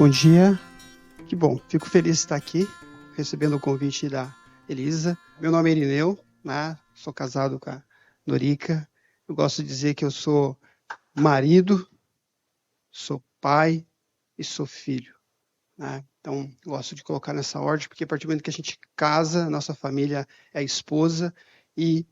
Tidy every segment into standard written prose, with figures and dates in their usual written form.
Bom dia, que bom, fico feliz de estar aqui, recebendo o convite da Elisa. Meu nome é Irineu, né? Sou casado com a Norica. Eu gosto de dizer que eu sou marido, sou pai e sou filho, né? Então, gosto de colocar nessa ordem, porque a partir do momento que a gente casa, nossa família é a esposa, e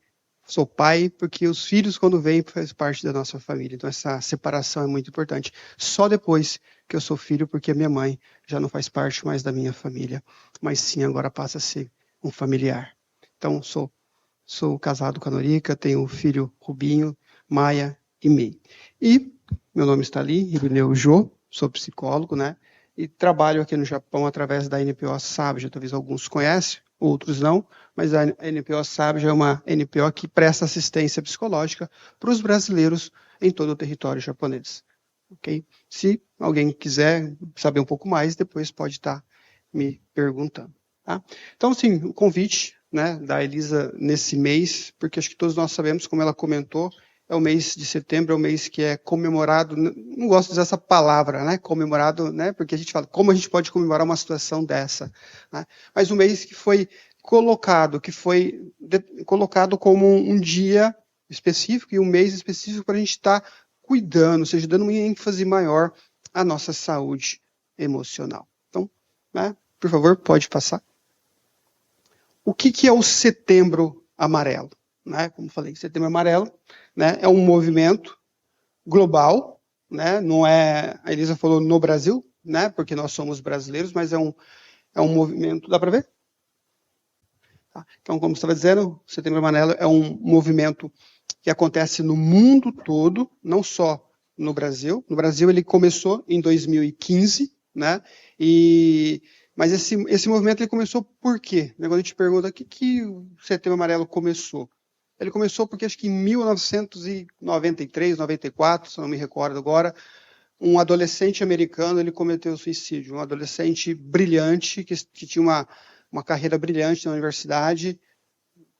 sou pai porque os filhos, quando vêm, fazem parte da nossa família. Então, essa separação é muito importante. Só depois que eu sou filho, porque a minha mãe já não faz parte mais da minha família, mas sim, agora passa a ser um familiar. Então, sou casado com a Norica, tenho um filho Rubinho, Maia e Mei. E meu nome está ali, Irineu Jô, sou psicólogo, né? E trabalho aqui no Japão através da NPO Sabja, talvez alguns conhecem, outros não, mas a NPO Sabja é uma NPO que presta assistência psicológica para os brasileiros em todo o território japonês. Okay? Se alguém quiser saber um pouco mais, depois pode estar me perguntando. Tá? Então, sim, o convite, né, da Elisa nesse mês, porque acho que todos nós sabemos, como ela comentou, é o mês de setembro, é o mês que é comemorado, não gosto de usar essa palavra, né, comemorado, né, porque a gente fala, como a gente pode comemorar uma situação dessa, né, mas o mês que foi colocado como um dia específico e um mês específico para a gente estar cuidando, ou seja, dando uma ênfase maior à nossa saúde emocional. Então, né, por favor, pode passar. O que é o Setembro Amarelo? Né? Como falei, Setembro Amarelo, né, é um movimento global, né? Não é, a Elisa falou no Brasil, né, porque nós somos brasileiros, mas é um movimento, dá para ver? Tá. Então, como estava dizendo, o Setembro Amarelo é um movimento que acontece no mundo todo, não só no Brasil. No Brasil ele começou em 2015, né? Mas esse movimento ele começou por quê? Quando a gente pergunta o que o Setembro Amarelo começou. Ele começou porque acho que em 1993, 94, se não me recordo agora, um adolescente americano ele cometeu suicídio. Um adolescente brilhante, que tinha uma carreira brilhante na universidade,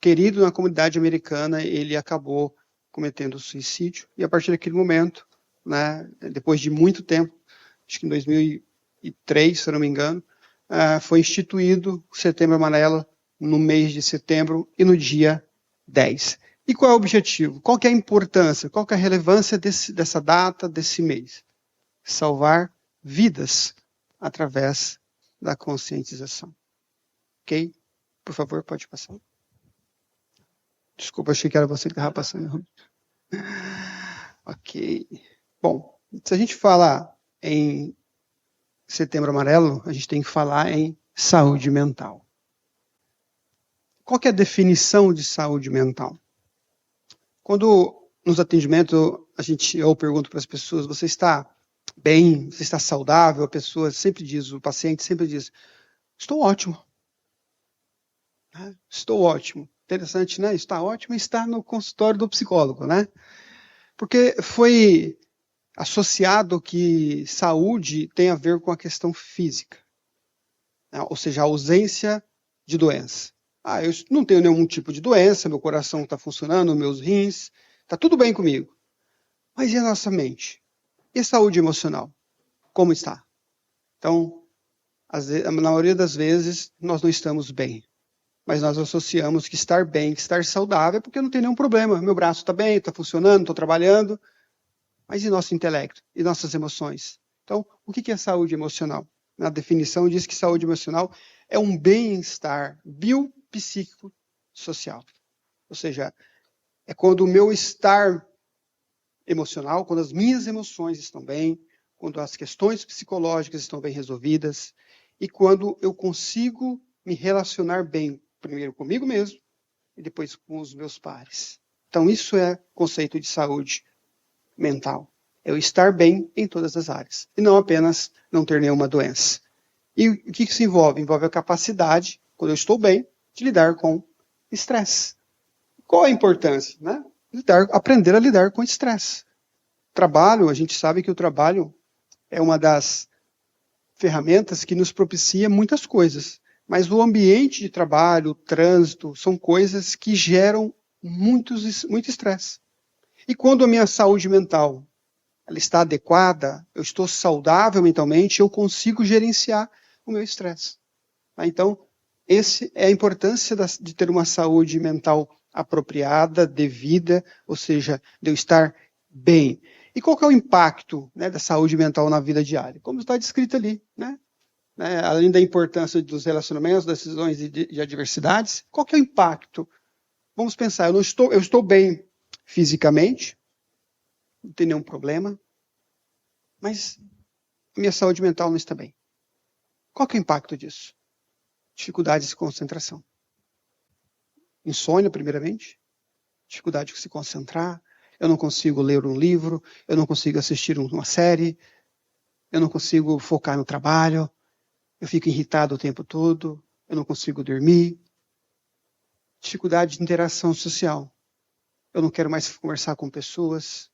querido na comunidade americana, ele acabou cometendo suicídio. E a partir daquele momento, né, depois de muito tempo, acho que em 2003, se eu não me engano, foi instituído o Setembro Amarelo no mês de setembro e no dia 10. E qual é o objetivo? Qual que é a importância? Qual que é a relevância dessa data, desse mês? Salvar vidas através da conscientização. Ok? Por favor, pode passar. Desculpa, achei que era você que estava passando. Ok. Bom, se a gente fala em Setembro Amarelo, a gente tem que falar em saúde mental. Qual que é a definição de saúde mental? Quando nos atendimentos eu pergunto para as pessoas, você está bem, você está saudável? A pessoa sempre diz, o paciente sempre diz, estou ótimo. Estou ótimo. Interessante, né? Está ótimo e está no consultório do psicólogo, né? Porque foi associado que saúde tem a ver com a questão física, né? Ou seja, a ausência de doença. Eu não tenho nenhum tipo de doença, meu coração está funcionando, meus rins, está tudo bem comigo. Mas e a nossa mente? E a saúde emocional? Como está? Então, na maioria das vezes, nós não estamos bem. Mas nós associamos que estar bem, que estar saudável, é porque não tem nenhum problema. Meu braço está bem, está funcionando, estou trabalhando. Mas e nosso intelecto? E nossas emoções? Então, o que é saúde emocional? Na definição diz que saúde emocional é um bem-estar biopsíquico social. Ou seja, é quando o meu estar emocional, quando as minhas emoções estão bem, quando as questões psicológicas estão bem resolvidas e quando eu consigo me relacionar bem, primeiro comigo mesmo e depois com os meus pares. Então, isso é conceito de saúde mental. É o estar bem em todas as áreas. E não apenas não ter nenhuma doença. E o que isso envolve? Envolve a capacidade, quando eu estou bem, de lidar com estresse. Qual a importância? Né? Aprender a lidar com estresse. Trabalho, a gente sabe que o trabalho é uma das ferramentas que nos propicia muitas coisas. Mas o ambiente de trabalho, o trânsito, são coisas que geram muito estresse. E quando a minha saúde mental ela está adequada, eu estou saudável mentalmente, eu consigo gerenciar o meu estresse. Tá? Então, essa é a importância de ter uma saúde mental apropriada, devida, ou seja, de eu estar bem. E qual que é o impacto, né, da saúde mental na vida diária? Como está descrito ali, né? Além da importância dos relacionamentos, das decisões e de adversidades, qual que é o impacto? Vamos pensar, eu estou bem fisicamente, não tem nenhum problema, mas a minha saúde mental não está bem. Qual que é o impacto disso? Dificuldades de concentração. Insônia, primeiramente. Dificuldade de se concentrar. Eu não consigo ler um livro. Eu não consigo assistir uma série. Eu não consigo focar no trabalho. Eu fico irritado o tempo todo. Eu não consigo dormir. Dificuldade de interação social. Eu não quero mais conversar com pessoas.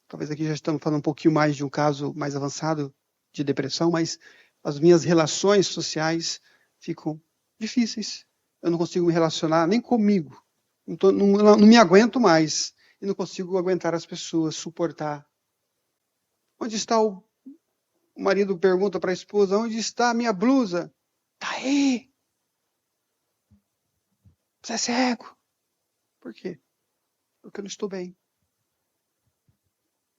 Talvez aqui já estamos falando um pouquinho mais de um caso mais avançado de depressão, mas as minhas relações sociais ficam difíceis. Eu não consigo me relacionar nem comigo. Não me aguento mais. E não consigo aguentar as pessoas, suportar. Onde está o marido pergunta para a esposa, onde está a minha blusa? Está aí. Você é cego. Por quê? Porque eu não estou bem.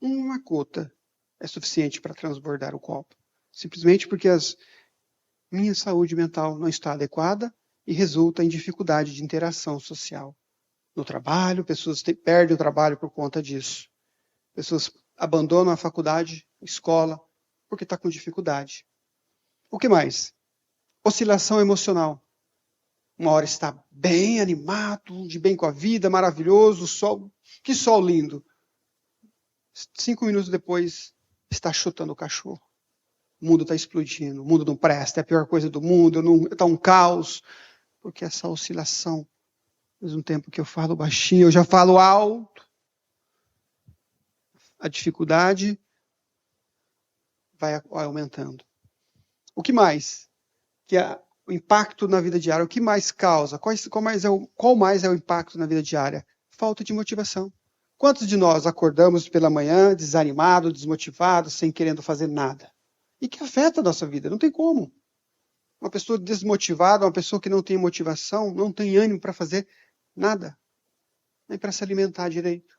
Uma gota é suficiente para transbordar o copo. Simplesmente porque minha saúde mental não está adequada e resulta em dificuldade de interação social. No trabalho, pessoas perdem o trabalho por conta disso. Pessoas abandonam a faculdade, a escola, porque está com dificuldade. O que mais? Oscilação emocional. Uma hora está bem animado, de bem com a vida, maravilhoso, sol, que sol lindo. 5 minutos depois, está chutando o cachorro. O mundo está explodindo, o mundo não presta, é a pior coisa do mundo, está um caos. Porque essa oscilação, ao mesmo tempo que eu falo baixinho, eu já falo alto. A dificuldade vai aumentando. O que mais? O impacto na vida diária. O que mais causa? Qual mais é o impacto na vida diária? Falta de motivação. Quantos de nós acordamos pela manhã desanimados, desmotivados, sem querendo fazer nada? E que afeta a nossa vida, não tem como. Uma pessoa desmotivada, uma pessoa que não tem motivação, não tem ânimo para fazer nada, nem para se alimentar direito.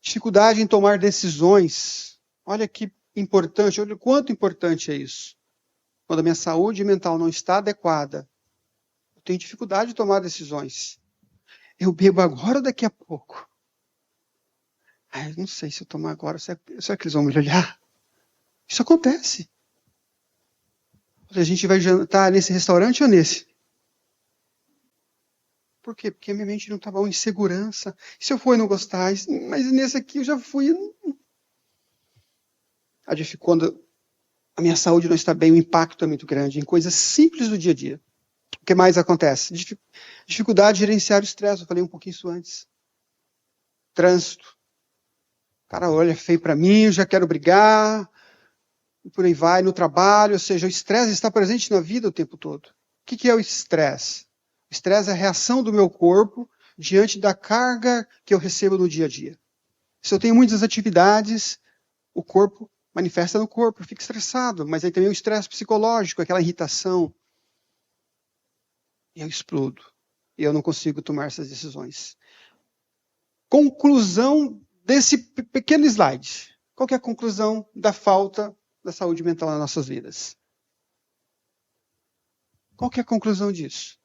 Dificuldade em tomar decisões. Olha que importante, olha o quanto importante é isso. Quando a minha saúde mental não está adequada, eu tenho dificuldade de tomar decisões. Eu bebo agora ou daqui a pouco? Eu não sei se eu tomar agora, será que eles vão me olhar? Isso acontece. A gente vai jantar nesse restaurante ou nesse? Por quê? Porque minha mente não está bom, insegurança. Se eu for e não gostar, mas nesse aqui eu já fui. Quando a minha saúde não está bem, o impacto é muito grande em coisas simples do dia a dia. O que mais acontece? Dificuldade de gerenciar o estresse. Eu falei um pouquinho isso antes. Trânsito. O cara olha feio para mim, eu já quero brigar. E por aí vai, no trabalho. Ou seja, o estresse está presente na vida o tempo todo. O que é o estresse? O estresse é a reação do meu corpo diante da carga que eu recebo no dia a dia. Se eu tenho muitas atividades, o corpo manifesta no corpo, eu fico estressado. Mas aí também o estresse psicológico, aquela irritação. E eu explodo. E eu não consigo tomar essas decisões. Conclusão desse pequeno slide. Qual que é a conclusão da falta da saúde mental nas nossas vidas? Qual que é a conclusão disso?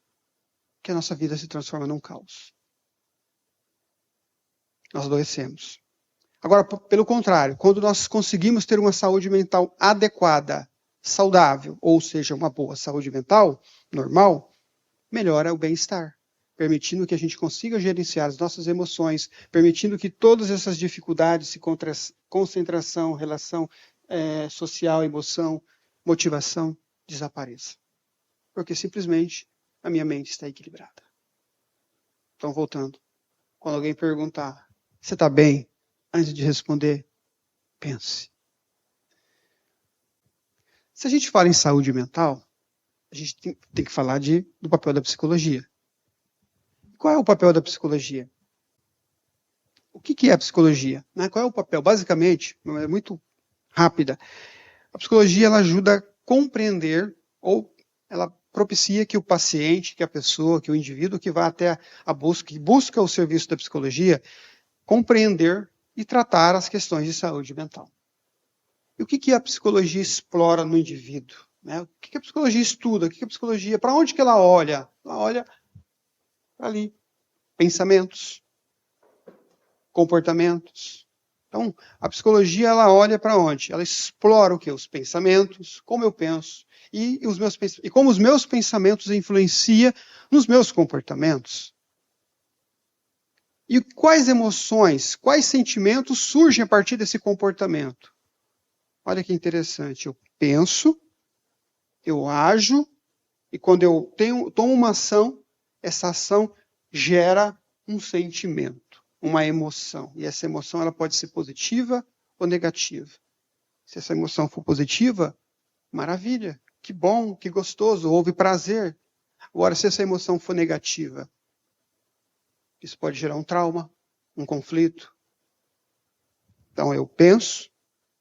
Que a nossa vida se transforma num caos. Nós adoecemos. Agora, pelo contrário, quando nós conseguimos ter uma saúde mental adequada, saudável, ou seja, uma boa saúde mental, normal, melhora o bem-estar, permitindo que a gente consiga gerenciar as nossas emoções, permitindo que todas essas dificuldades, concentração, relação social, emoção, motivação, desapareçam. Porque simplesmente a minha mente está equilibrada. Então, voltando. Quando alguém perguntar, você está bem? Antes de responder, pense. Se a gente fala em saúde mental, a gente tem que falar do papel da psicologia. Qual é o papel da psicologia? O que é a psicologia? Né? Qual é o papel? Basicamente, é muito rápida. A psicologia ela ajuda a compreender ou ela propicia que o paciente, que a pessoa, que o indivíduo que vai até a busca, que busca o serviço da psicologia, compreender e tratar as questões de saúde mental. E o que a psicologia explora no indivíduo? Né? O que a psicologia estuda? O que a psicologia, para onde que ela olha? Ela olha ali, pensamentos, comportamentos. Então, a psicologia ela olha para onde? Ela explora o que? Os pensamentos, como eu penso e como os meus pensamentos influenciam nos meus comportamentos. E quais emoções, quais sentimentos surgem a partir desse comportamento? Olha que interessante. Eu penso, eu ajo, e quando eu tomo uma ação, essa ação gera um sentimento, uma emoção. E essa emoção ela pode ser positiva ou negativa. Se essa emoção for positiva, maravilha, que bom, que gostoso, houve prazer. Agora, se essa emoção for negativa, isso pode gerar um trauma, um conflito. Então, eu penso,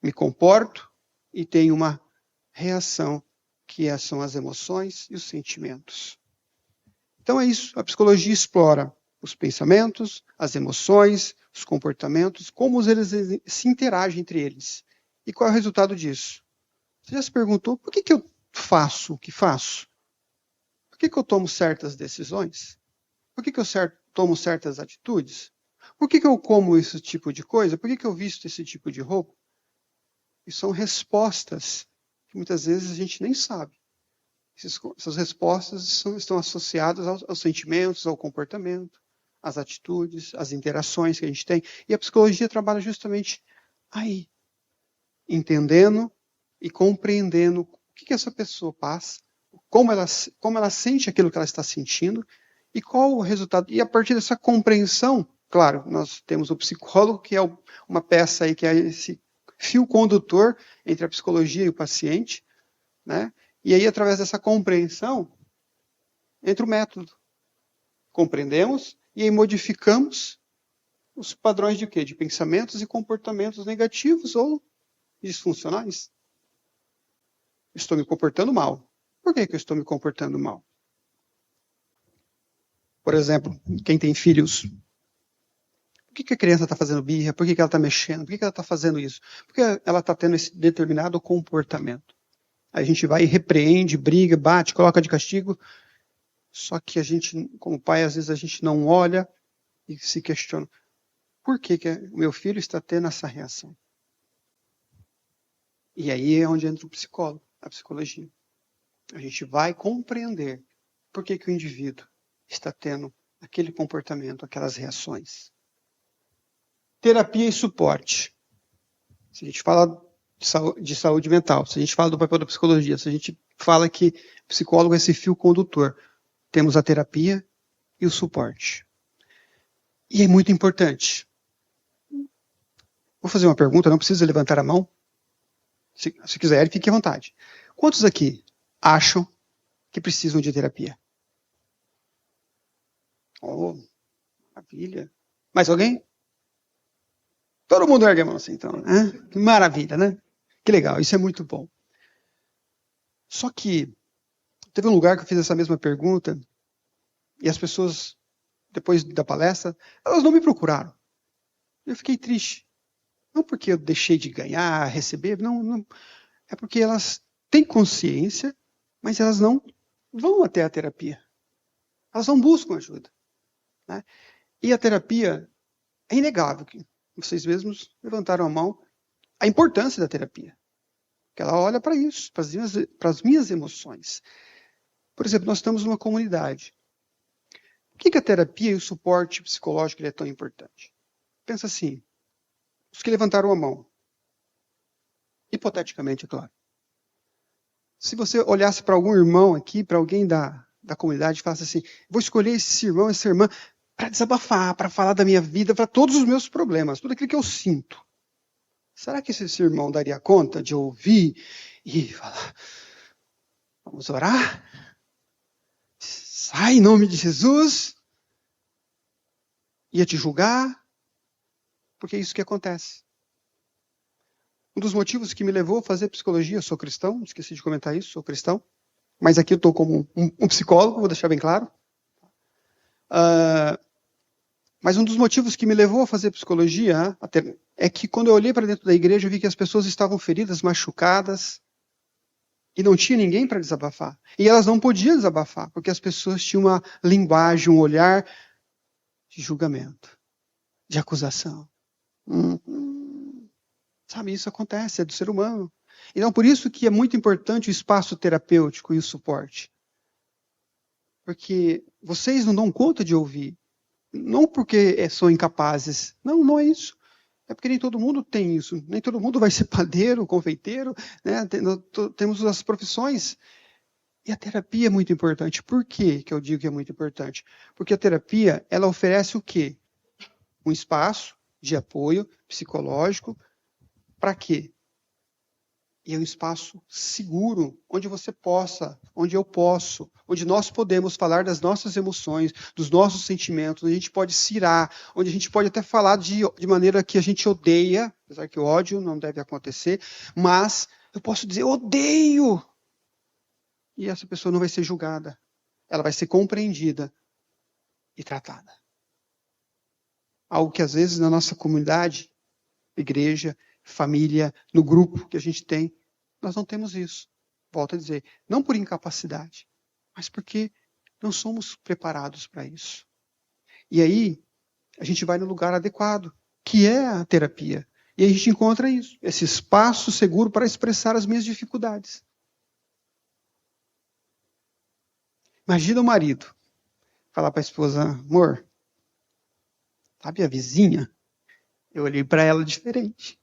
me comporto e tenho uma reação, que são as emoções e os sentimentos. Então é isso, a psicologia explora os pensamentos, as emoções, os comportamentos, como eles se interagem entre eles. E qual é o resultado disso? Você já se perguntou por que eu faço o que faço? Por que eu tomo certas decisões? Por que eu tomo certas atitudes? Por que eu como esse tipo de coisa? Por que eu visto esse tipo de roupa? E são respostas que muitas vezes a gente nem sabe. Essas respostas estão associadas aos sentimentos, ao comportamento, às atitudes, às interações que a gente tem. E a psicologia trabalha justamente aí, entendendo e compreendendo o que essa pessoa passa, como ela sente aquilo que ela está sentindo e qual o resultado. E a partir dessa compreensão, claro, nós temos o psicólogo, que é uma peça aí que é esse fio condutor entre a psicologia e o paciente, né? E aí, através dessa compreensão, entra o método. Compreendemos e aí modificamos os padrões de quê? De pensamentos e comportamentos negativos ou disfuncionais. Estou me comportando mal. Por que eu estou me comportando mal? Por exemplo, quem tem filhos, por que a criança está fazendo birra? Por que ela está mexendo? Por que ela está fazendo isso? Por que ela está tendo esse determinado comportamento? Aí a gente vai e repreende, briga, bate, coloca de castigo. Só que a gente, como pai, às vezes a gente não olha e se questiona. Por que o meu filho está tendo essa reação? E aí é onde entra o psicólogo, a psicologia. A gente vai compreender por que o indivíduo está tendo aquele comportamento, aquelas reações. Terapia e suporte. Se a gente fala de saúde mental, se a gente fala do papel da psicologia, se a gente fala que o psicólogo é esse fio condutor, temos a terapia e o suporte. E é muito importante. Vou fazer uma pergunta, não precisa levantar a mão. Se quiser, fique à vontade. Quantos aqui acham que precisam de terapia? Oh, maravilha. Mais alguém? Todo mundo ergue a mão assim, então. Né? Que maravilha, né? Que legal, isso é muito bom. Só que teve um lugar que eu fiz essa mesma pergunta e as pessoas, depois da palestra, elas não me procuraram. Eu fiquei triste. Não porque eu deixei de ganhar, receber, não. É porque elas têm consciência, mas elas não vão até a terapia. Elas não buscam ajuda. Né? E a terapia é inegável. Vocês mesmos levantaram a mão. A importância da terapia. Que ela olha para isso, para as minhas emoções. Por exemplo, nós estamos numa comunidade. Por que a terapia e o suporte psicológico é tão importante? Pensa assim, os que levantaram a mão. Hipoteticamente, é claro. Se você olhasse para algum irmão aqui, para alguém da comunidade, e falasse assim, vou escolher esse irmão, essa irmã, para desabafar, para falar da minha vida, para todos os meus problemas, tudo aquilo que eu sinto. Será que esse irmão daria conta de ouvir e falar, vamos orar? Sai em nome de Jesus? Ia te julgar? porque é isso que acontece. Um dos motivos que me levou a fazer psicologia, eu sou cristão, esqueci de comentar isso, sou cristão, mas aqui eu estou como um psicólogo, vou deixar bem claro. Mas um dos motivos que me levou a fazer psicologia é que quando eu olhei para dentro da igreja, eu vi que as pessoas estavam feridas, machucadas, e não tinha ninguém para desabafar. E elas não podiam desabafar, porque as pessoas tinham uma linguagem, um olhar de julgamento, de acusação. Sabe, isso acontece, é do ser humano. Então, por isso que é muito importante o espaço terapêutico e o suporte. Porque vocês não dão conta de ouvir. Não porque são incapazes. Não, não é isso. É porque nem todo mundo tem isso. Nem todo mundo vai ser padeiro, confeiteiro. Né? Temos as profissões. E a terapia é muito importante. Por que eu digo que é muito importante? Porque a terapia, ela oferece o quê? Um espaço de apoio psicológico. Para quê? E é um espaço seguro, onde você possa, onde eu posso, onde nós podemos falar das nossas emoções, dos nossos sentimentos, onde a gente pode se irar, onde a gente pode até falar de maneira que a gente odeia, apesar que o ódio não deve acontecer, mas eu posso dizer, odeio! E essa pessoa não vai ser julgada. Ela vai ser compreendida e tratada. Algo que às vezes na nossa comunidade, igreja, família, no grupo que a gente tem, nós não temos isso. Volto a dizer, não por incapacidade, mas porque não somos preparados para isso. E aí, a gente vai no lugar adequado, que é a terapia. E aí a gente encontra isso, esse espaço seguro para expressar as minhas dificuldades. Imagina o marido falar para a esposa, amor, sabe a vizinha? Eu olhei para ela diferente.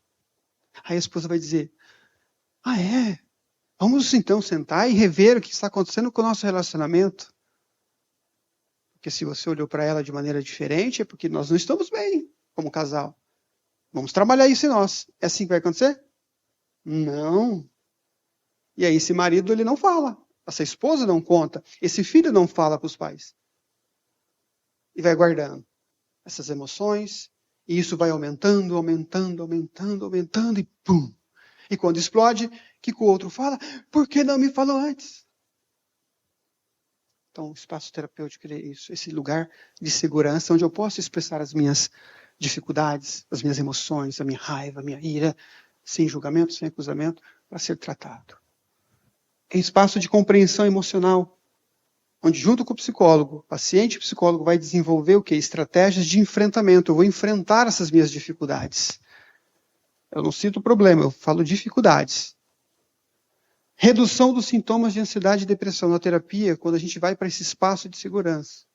Aí a esposa vai dizer, é? Vamos então sentar e rever o que está acontecendo com o nosso relacionamento. Porque se você olhou para ela de maneira diferente, é porque nós não estamos bem como casal. Vamos trabalhar isso em nós. É assim que vai acontecer? Não. E aí esse marido ele não fala. Essa esposa não conta. Esse filho não fala para os pais. E vai guardando essas emoções. E isso vai aumentando, aumentando, aumentando, aumentando e pum. E quando explode, o que o outro fala? Por que não me falou antes? Então, o espaço terapêutico é isso, esse lugar de segurança onde eu posso expressar as minhas dificuldades, as minhas emoções, a minha raiva, a minha ira, sem julgamento, sem acusamento, para ser tratado. É um espaço de compreensão emocional, onde junto com o psicólogo, o paciente e o psicólogo vai desenvolver o quê? Estratégias de enfrentamento. Eu vou enfrentar essas minhas dificuldades. Eu não cito problema, eu falo dificuldades. Redução dos sintomas de ansiedade e depressão na terapia, quando a gente vai para esse espaço de segurança.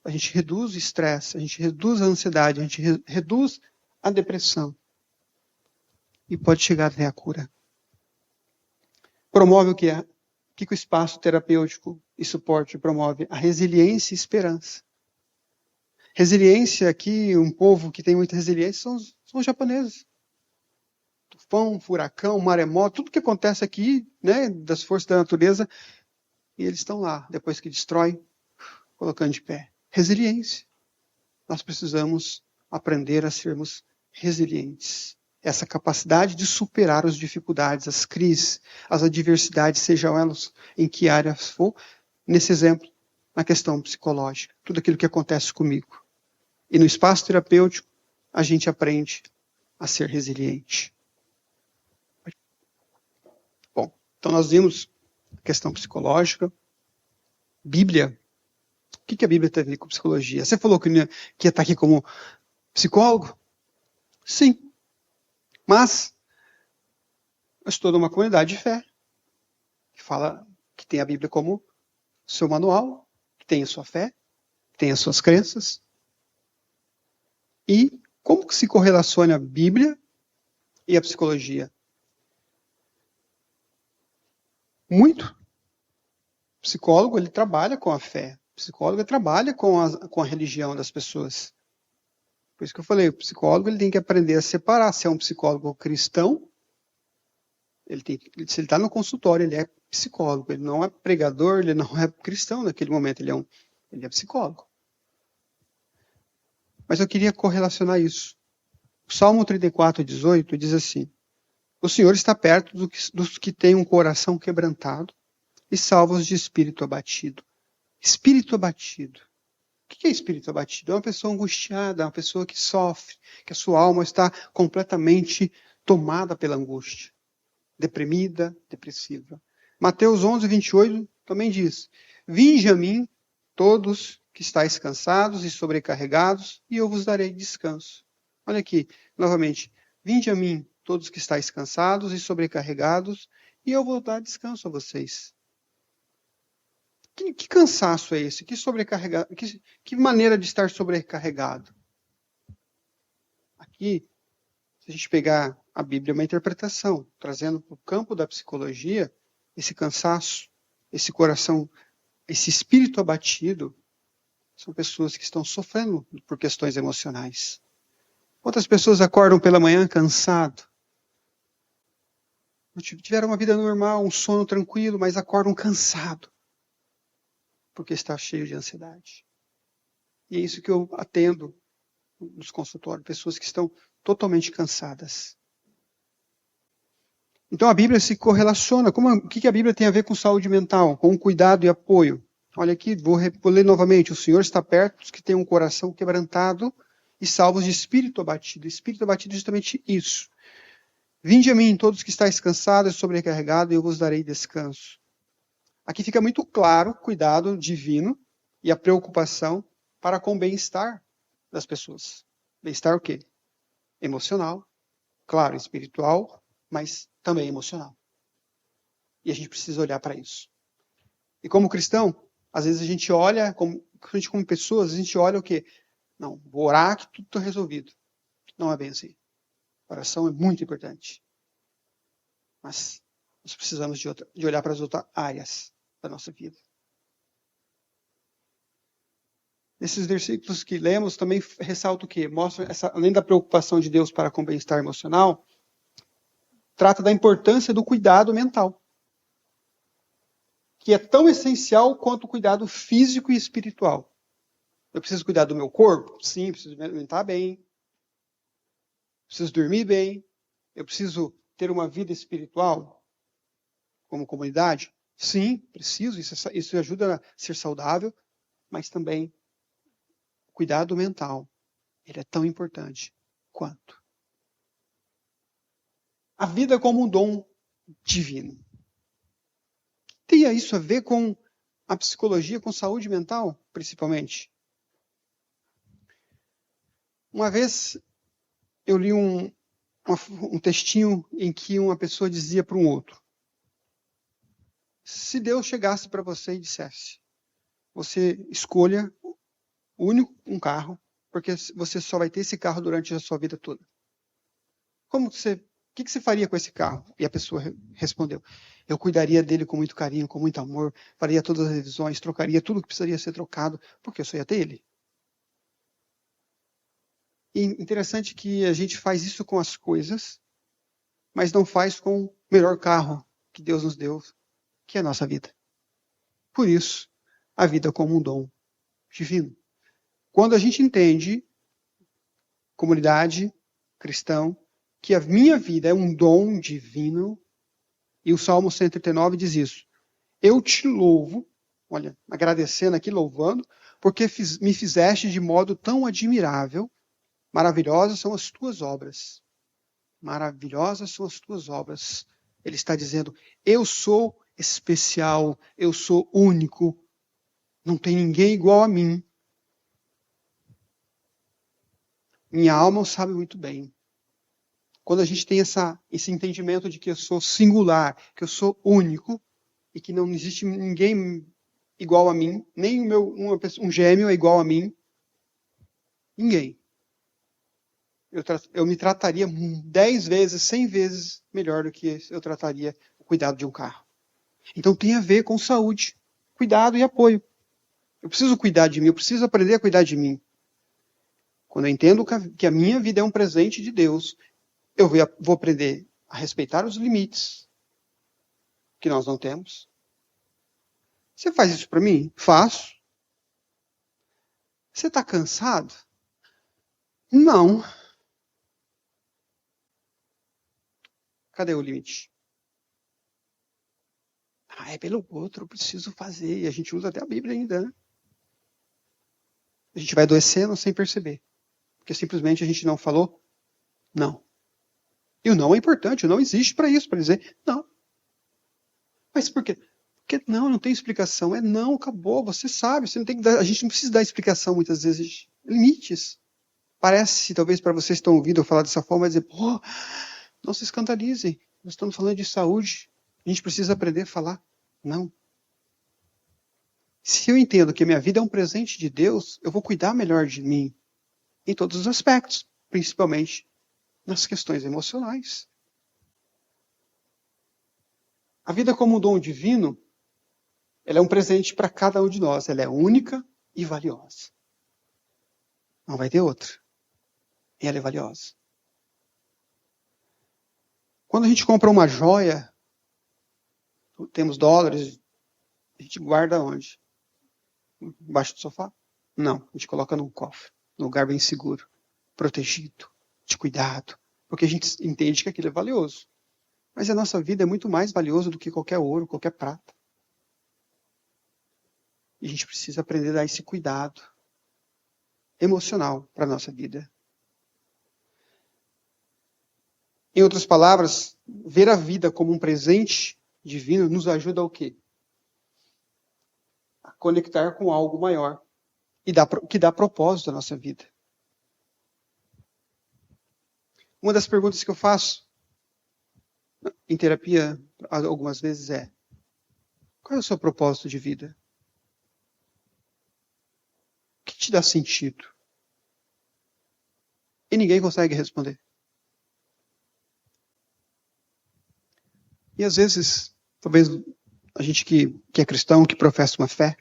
A gente reduz o estresse, a gente reduz a ansiedade, a gente reduz a depressão. E pode chegar até a cura. Promove o que é? O que o espaço terapêutico e suporte promove? A resiliência e esperança. Resiliência aqui, um povo que tem muita resiliência, são os japoneses. Tufão, furacão, maremoto, tudo que acontece aqui, né, das forças da natureza, e eles estão lá, depois que destrói, colocando de pé. Resiliência. Nós precisamos aprender a sermos resilientes. Essa capacidade de superar as dificuldades, as crises, as adversidades, sejam elas em que áreas for, nesse exemplo, na questão psicológica, tudo aquilo que acontece comigo. E no espaço terapêutico, a gente aprende a ser resiliente. Bom, então nós vimos a questão psicológica, Bíblia. O que a Bíblia tem a ver com psicologia? Você falou que ia estar aqui como psicólogo? Sim. Mas eu estou numa comunidade de fé que fala que tem a Bíblia como seu manual, que tem a sua fé, que tem as suas crenças. E como que se correlaciona a Bíblia e a psicologia? Muito. O psicólogo, ele trabalha com a fé. O psicólogo trabalha com a religião das pessoas. Por isso que eu falei, o psicólogo ele tem que aprender a separar se é um psicólogo cristão. Se ele está no consultório, ele é psicólogo. Ele não é pregador, ele não é cristão naquele momento. Ele é psicólogo. Mas eu queria correlacionar isso. O Salmo 34:18 diz assim: o Senhor está perto dos que têm um coração quebrantado e salva os de espírito abatido. Espírito abatido. O que é espírito abatido? É uma pessoa angustiada, uma pessoa que sofre, que a sua alma está completamente tomada pela angústia, deprimida, depressiva. Mateus 11:28 também diz: vinde a mim, todos que estáis cansados e sobrecarregados, e eu vos darei descanso. Olha aqui, novamente. Vinde a mim, todos que estáis cansados e sobrecarregados, e eu vou dar descanso a vocês. Que cansaço é esse? Que maneira de estar sobrecarregado? Aqui, se a gente pegar a Bíblia, é uma interpretação, trazendo para o campo da psicologia, esse cansaço, esse coração, esse espírito abatido, são pessoas que estão sofrendo por questões emocionais. Outras pessoas acordam pela manhã cansado. Tiveram uma vida normal, um sono tranquilo, mas acordam cansado. Porque está cheio de ansiedade. E é isso que eu atendo nos consultórios, pessoas que estão totalmente cansadas. Então a Bíblia se correlaciona. O que a Bíblia tem a ver com saúde mental, com cuidado e apoio? Olha aqui, vou ler novamente. O Senhor está perto dos que têm um coração quebrantado e salvos de espírito abatido. Espírito abatido é justamente isso. Vinde a mim, todos que estáis cansados e sobrecarregados, e eu vos darei descanso. Aqui fica muito claro o cuidado divino e a preocupação para com o bem-estar das pessoas. Bem-estar o quê? Emocional, claro, espiritual, mas também emocional. E a gente precisa olhar para isso. E como cristão, às vezes a gente olha, como pessoas, a gente olha o quê? Não, vou orar que tudo está resolvido. Não é bem assim. A oração é muito importante. Mas nós precisamos de olhar para as outras áreas da nossa vida. Nesses versículos que lemos também ressalta o quê? Mostra, além da preocupação de Deus para com o bem-estar emocional, trata da importância do cuidado mental, que é tão essencial quanto o cuidado físico e espiritual. Eu preciso cuidar do meu corpo? Sim, preciso me alimentar bem. Preciso dormir bem. Eu preciso ter uma vida espiritual como comunidade? Sim, preciso. Isso ajuda a ser saudável, mas também o cuidado mental. Ele é tão importante quanto. A vida como um dom divino. Tem isso a ver com a psicologia, com saúde mental, principalmente? Uma vez eu li um textinho em que uma pessoa dizia para um outro: se Deus chegasse para você e dissesse, você escolha um carro, porque você só vai ter esse carro durante a sua vida toda. O que você faria com esse carro? E a pessoa respondeu: eu cuidaria dele com muito carinho, com muito amor, faria todas as revisões, trocaria tudo que precisaria ser trocado, porque eu só ia ter ele. E interessante que a gente faz isso com as coisas, mas não faz com o melhor carro que Deus nos deu, que é a nossa vida. Por isso, a vida como um dom divino. Quando a gente entende, comunidade cristã, que a minha vida é um dom divino, e o Salmo 139 diz isso: eu te louvo, olha, agradecendo aqui, louvando, porque me fizeste de modo tão admirável. Maravilhosas são as tuas obras. Maravilhosas são as tuas obras. Ele está dizendo: eu sou especial, eu sou único, não tem ninguém igual a mim. Minha alma o sabe muito bem. Quando a gente tem esse entendimento de que eu sou singular, que eu sou único, e que não existe ninguém igual a mim, nem um gêmeo é igual a mim, ninguém. Eu me trataria 10 vezes, 100 vezes melhor do que eu trataria o cuidado de um carro. Então tem a ver com saúde, cuidado e apoio. Eu preciso cuidar de mim, eu preciso aprender a cuidar de mim. Quando eu entendo que a minha vida é um presente de Deus, eu vou aprender a respeitar os limites que nós não temos. Você faz isso para mim? Faço. Você está cansado? Não. Cadê o limite? É pelo outro, eu preciso fazer. E a gente usa até a Bíblia ainda, né? A gente vai adoecendo sem perceber. Porque simplesmente a gente não falou não. E o não é importante, o não existe para isso, para dizer não. Mas por quê? Porque não tem explicação. É não, acabou, você sabe. Você não tem que dar, a gente não precisa dar explicação muitas vezes. Limites. Parece, talvez para vocês que estão ouvindo eu falar dessa forma, vai dizer, pô, não se escandalizem. Nós estamos falando de saúde. A gente precisa aprender a falar não. Se eu entendo que a minha vida é um presente de Deus, eu vou cuidar melhor de mim em todos os aspectos, principalmente nas questões emocionais. A vida como um dom divino, ela é um presente para cada um de nós. Ela é única e valiosa. Não vai ter outra. E ela é valiosa. Quando a gente compra uma joia, temos dólares, a gente guarda onde? Embaixo do sofá? Não, a gente coloca num cofre, num lugar bem seguro, protegido, de cuidado, porque a gente entende que aquilo é valioso. Mas a nossa vida é muito mais valiosa do que qualquer ouro, qualquer prata. E a gente precisa aprender a dar esse cuidado emocional para a nossa vida. Em outras palavras, ver a vida como um presente divino nos ajuda a o quê? A conectar com algo maior e que dá propósito à nossa vida. Uma das perguntas que eu faço em terapia algumas vezes é: qual é o seu propósito de vida? O que te dá sentido? E ninguém consegue responder. E às vezes, talvez a gente que é cristão, que professa uma fé,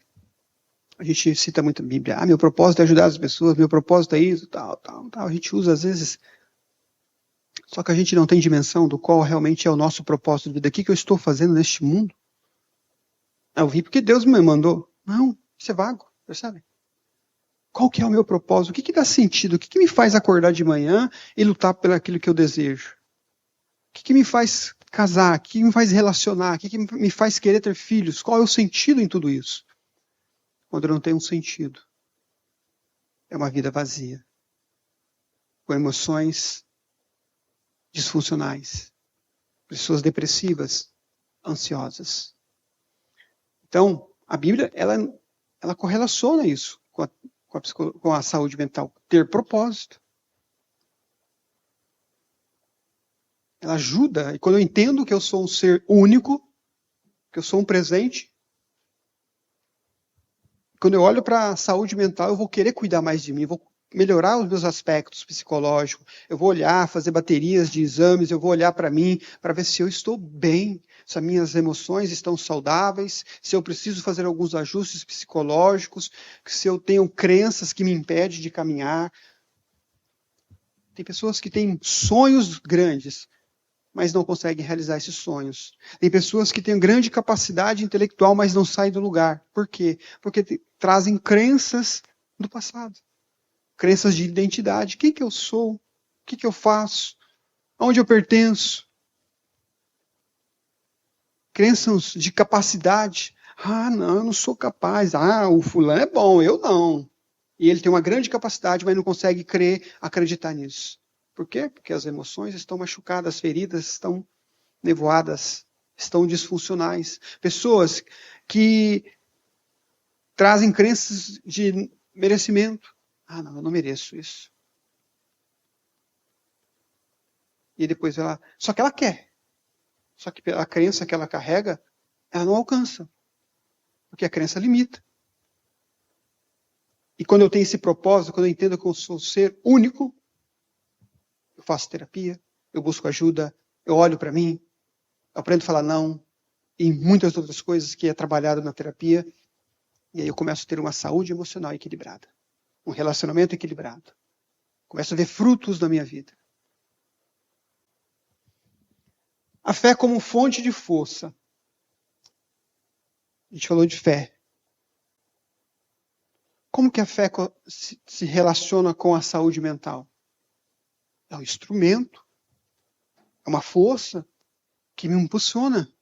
a gente cita muito a Bíblia. Meu propósito é ajudar as pessoas, meu propósito é isso, tal. A gente usa às vezes, só que a gente não tem dimensão do qual realmente é o nosso propósito de vida. O que eu estou fazendo neste mundo? Eu vim porque Deus me mandou. Não, isso é vago, percebe? Qual que é o meu propósito? O que dá sentido? O que me faz acordar de manhã e lutar por aquilo que eu desejo? O que me faz casar? O que me faz relacionar? O que me faz querer ter filhos? Qual é o sentido em tudo isso? Quando não tem um sentido, é uma vida vazia, com emoções disfuncionais, pessoas depressivas, ansiosas. Então, a Bíblia, ela correlaciona isso com a saúde mental, ter propósito. Ela ajuda, e quando eu entendo que eu sou um ser único, que eu sou um presente, quando eu olho para a saúde mental, eu vou querer cuidar mais de mim, vou melhorar os meus aspectos psicológicos, eu vou olhar, fazer baterias de exames, eu vou olhar para mim, para ver se eu estou bem, se as minhas emoções estão saudáveis, se eu preciso fazer alguns ajustes psicológicos, se eu tenho crenças que me impedem de caminhar. Tem pessoas que têm sonhos grandes, mas não conseguem realizar esses sonhos. Tem pessoas que têm grande capacidade intelectual, mas não saem do lugar. Por quê? Porque trazem crenças do passado. Crenças de identidade. Quem que eu sou? O que eu faço? Aonde eu pertenço? Crenças de capacidade. Não, eu não sou capaz. O fulano é bom, eu não. E ele tem uma grande capacidade, mas não consegue acreditar nisso. Por quê? Porque as emoções estão machucadas, as feridas estão nevoadas, estão disfuncionais. Pessoas que trazem crenças de merecimento. Não, eu não mereço isso. E depois ela... Só que ela quer. Só que a crença que ela carrega, ela não alcança. Porque a crença limita. E quando eu tenho esse propósito, quando eu entendo que eu sou um ser único, eu faço terapia, eu busco ajuda, eu olho para mim, eu aprendo a falar não, e muitas outras coisas que é trabalhado na terapia, e aí eu começo a ter uma saúde emocional equilibrada, um relacionamento equilibrado. Começo a ver frutos na minha vida. A fé como fonte de força. A gente falou de fé. Como que a fé se relaciona com a saúde mental? É um instrumento, é uma força que me impulsiona.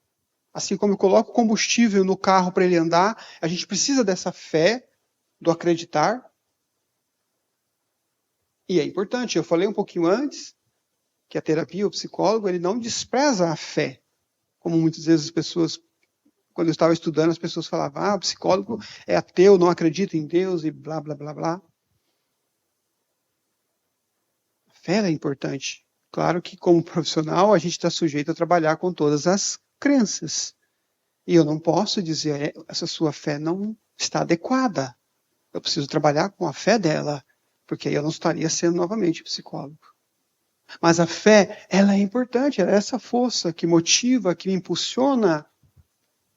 Assim como eu coloco combustível no carro para ele andar, a gente precisa dessa fé, do acreditar. E é importante, eu falei um pouquinho antes, que a terapia, o psicólogo, ele não despreza a fé. Como muitas vezes as pessoas, quando eu estava estudando, as pessoas falavam, o psicólogo é ateu, não acredita em Deus e blá, blá, blá, blá. A fé é importante. Claro que como profissional, a gente está sujeito a trabalhar com todas as crenças. E eu não posso dizer, essa sua fé não está adequada. Eu preciso trabalhar com a fé dela, porque aí eu não estaria sendo novamente psicólogo. Mas a fé, ela é importante, ela é essa força que motiva, que me impulsiona.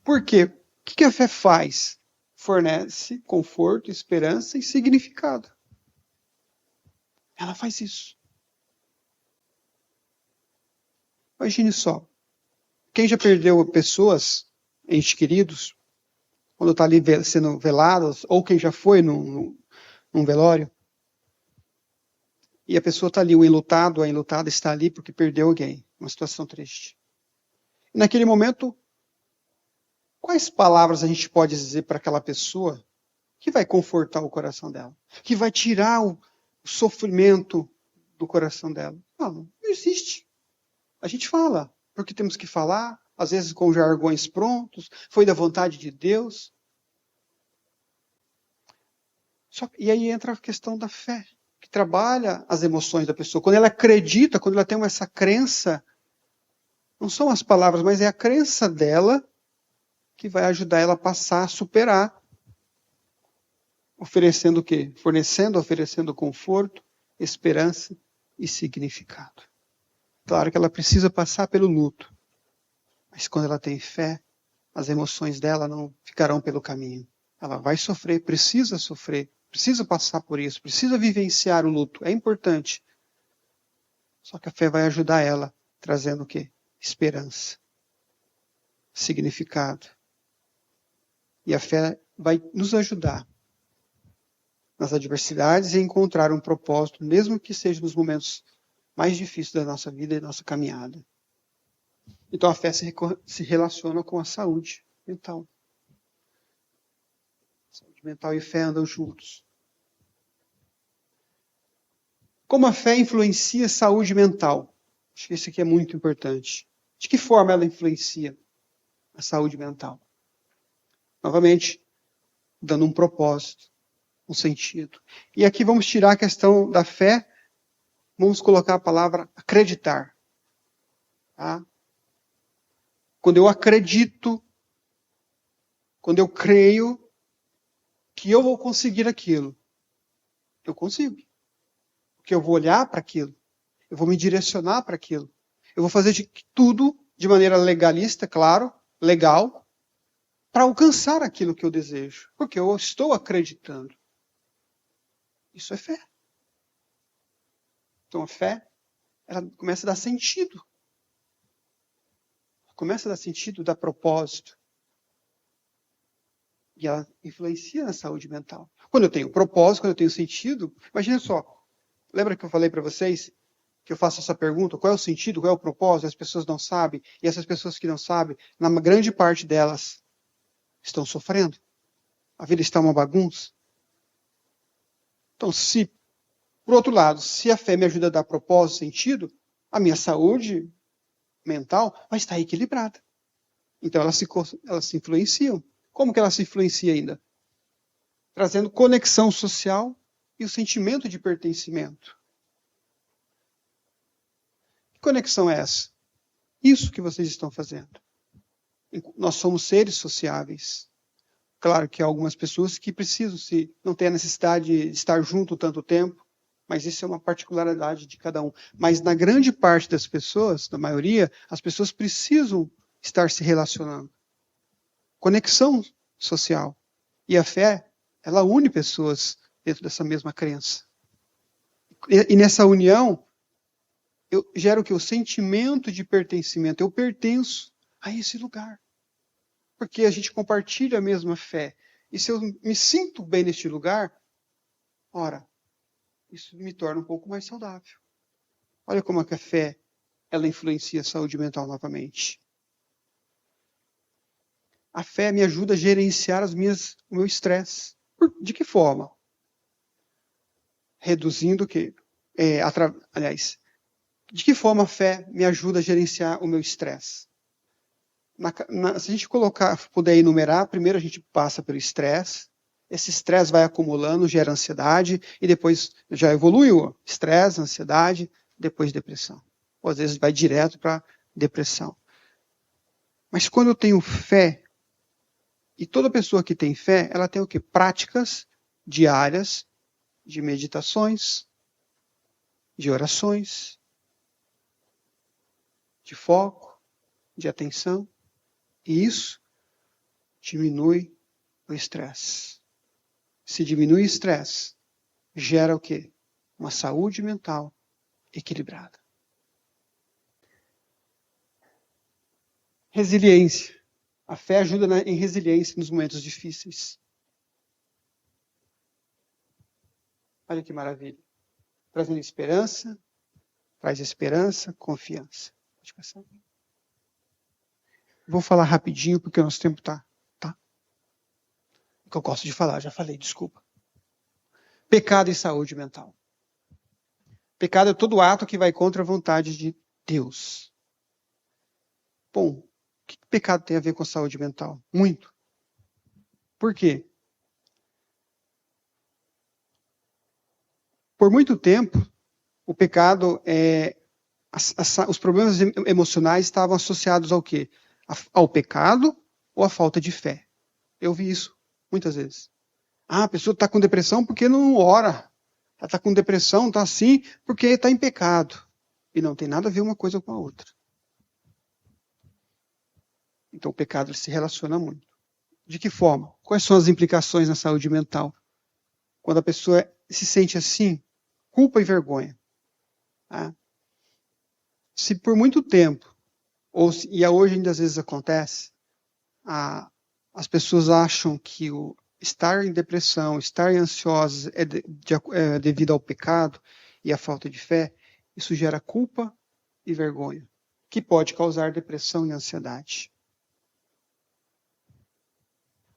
Por quê? O que a fé faz? Fornece conforto, esperança e significado. Ela faz isso. Imagine só. Quem já perdeu pessoas, entes queridos, quando está ali sendo velados, ou quem já foi num velório, e a pessoa está ali, o enlutado, a enlutada está ali porque perdeu alguém. Uma situação triste. E naquele momento, quais palavras a gente pode dizer para aquela pessoa que vai confortar o coração dela? Que vai tirar o sofrimento do coração dela? Não existe. A gente fala, porque temos que falar, às vezes com jargões prontos, foi da vontade de Deus. E aí entra a questão da fé, que trabalha as emoções da pessoa. Quando ela acredita, quando ela tem essa crença, não são as palavras, mas é a crença dela que vai ajudar ela a passar, a superar. Oferecendo o quê? Oferecendo conforto, esperança e significado. Claro que ela precisa passar pelo luto, mas quando ela tem fé, as emoções dela não ficarão pelo caminho. Ela vai sofrer, precisa passar por isso, precisa vivenciar o luto. É importante. Só que a fé vai ajudar ela, trazendo o quê? Esperança, significado. E a fé vai nos ajudar nas adversidades e encontrar um propósito, mesmo que seja nos momentos mais difíceis da nossa vida e da nossa caminhada. Então a fé se relaciona com a saúde mental. Saúde mental e fé andam juntos. Como a fé influencia a saúde mental? Acho que isso aqui é muito importante. De que forma ela influencia a saúde mental? Novamente, dando um propósito, um sentido. E aqui vamos tirar a questão da fé, vamos colocar a palavra acreditar. Tá? Quando eu acredito, quando eu creio que eu vou conseguir aquilo, eu consigo. Porque eu vou olhar para aquilo, eu vou me direcionar para aquilo. Eu vou fazer tudo de maneira legalista, claro, legal, para alcançar aquilo que eu desejo. Porque eu estou acreditando. Isso é fé. Então a fé, ela começa a dar sentido. Começa a dar sentido, dá propósito. E ela influencia na saúde mental. Quando eu tenho propósito, quando eu tenho sentido, imagina só. Lembra que eu falei para vocês que eu faço essa pergunta, qual é o sentido, qual é o propósito? As pessoas não sabem. E essas pessoas que não sabem, na grande parte delas, estão sofrendo. A vida está uma bagunça. Então, por outro lado, se a fé me ajuda a dar propósito, sentido, a minha saúde mental vai estar equilibrada. Então, elas se influenciam. Como que elas se influenciam ainda? Trazendo conexão social e o sentimento de pertencimento. Que conexão é essa? Isso que vocês estão fazendo. Nós somos seres sociáveis. Claro que há algumas pessoas que precisam, não têm a necessidade de estar junto tanto tempo, mas isso é uma particularidade de cada um. Mas na grande parte das pessoas, na maioria, as pessoas precisam estar se relacionando. Conexão social. E a fé, ela une pessoas dentro dessa mesma crença. E nessa união, eu gero o sentimento de pertencimento. Eu pertenço a esse lugar. Porque a gente compartilha a mesma fé. E se eu me sinto bem neste lugar, ora, isso me torna um pouco mais saudável. Olha como a fé, ela influencia a saúde mental novamente. A fé me ajuda a gerenciar o meu estresse. De que forma? Reduzindo o quê? Aliás, de que forma a fé me ajuda a gerenciar o meu estresse? Se a gente puder enumerar, primeiro a gente passa pelo estresse, esse estresse vai acumulando, gera ansiedade, e depois já evolui o estresse, ansiedade, depois depressão. Ou às vezes vai direto para depressão. Mas quando eu tenho fé, e toda pessoa que tem fé, ela tem o quê? Práticas diárias de meditações, de orações, de foco, de atenção. E isso diminui o estresse. Se diminui o estresse, gera o quê? Uma saúde mental equilibrada. Resiliência. A fé ajuda em resiliência nos momentos difíceis. Olha que maravilha. Trazendo esperança, traz esperança, confiança. Pode passar. Vou falar rapidinho porque o nosso tempo tá? O que eu gosto de falar, já falei, desculpa. Pecado e saúde mental. Pecado é todo ato que vai contra a vontade de Deus. Bom, o que pecado tem a ver com a saúde mental? Muito. Por quê? Por muito tempo, o pecado os problemas emocionais estavam associados ao quê? Ao pecado ou à falta de fé. Eu vi isso muitas vezes. A pessoa está com depressão porque não ora. Ela está com depressão, está assim, porque está em pecado. E não tem nada a ver uma coisa com a outra. Então o pecado se relaciona muito. De que forma? Quais são as implicações na saúde mental? Quando a pessoa se sente assim, culpa e vergonha. Tá? Se por muito tempo, e hoje ainda às vezes acontece, as pessoas acham que o estar em depressão, estar ansiosa é devido ao pecado e à falta de fé, isso gera culpa e vergonha, que pode causar depressão e ansiedade.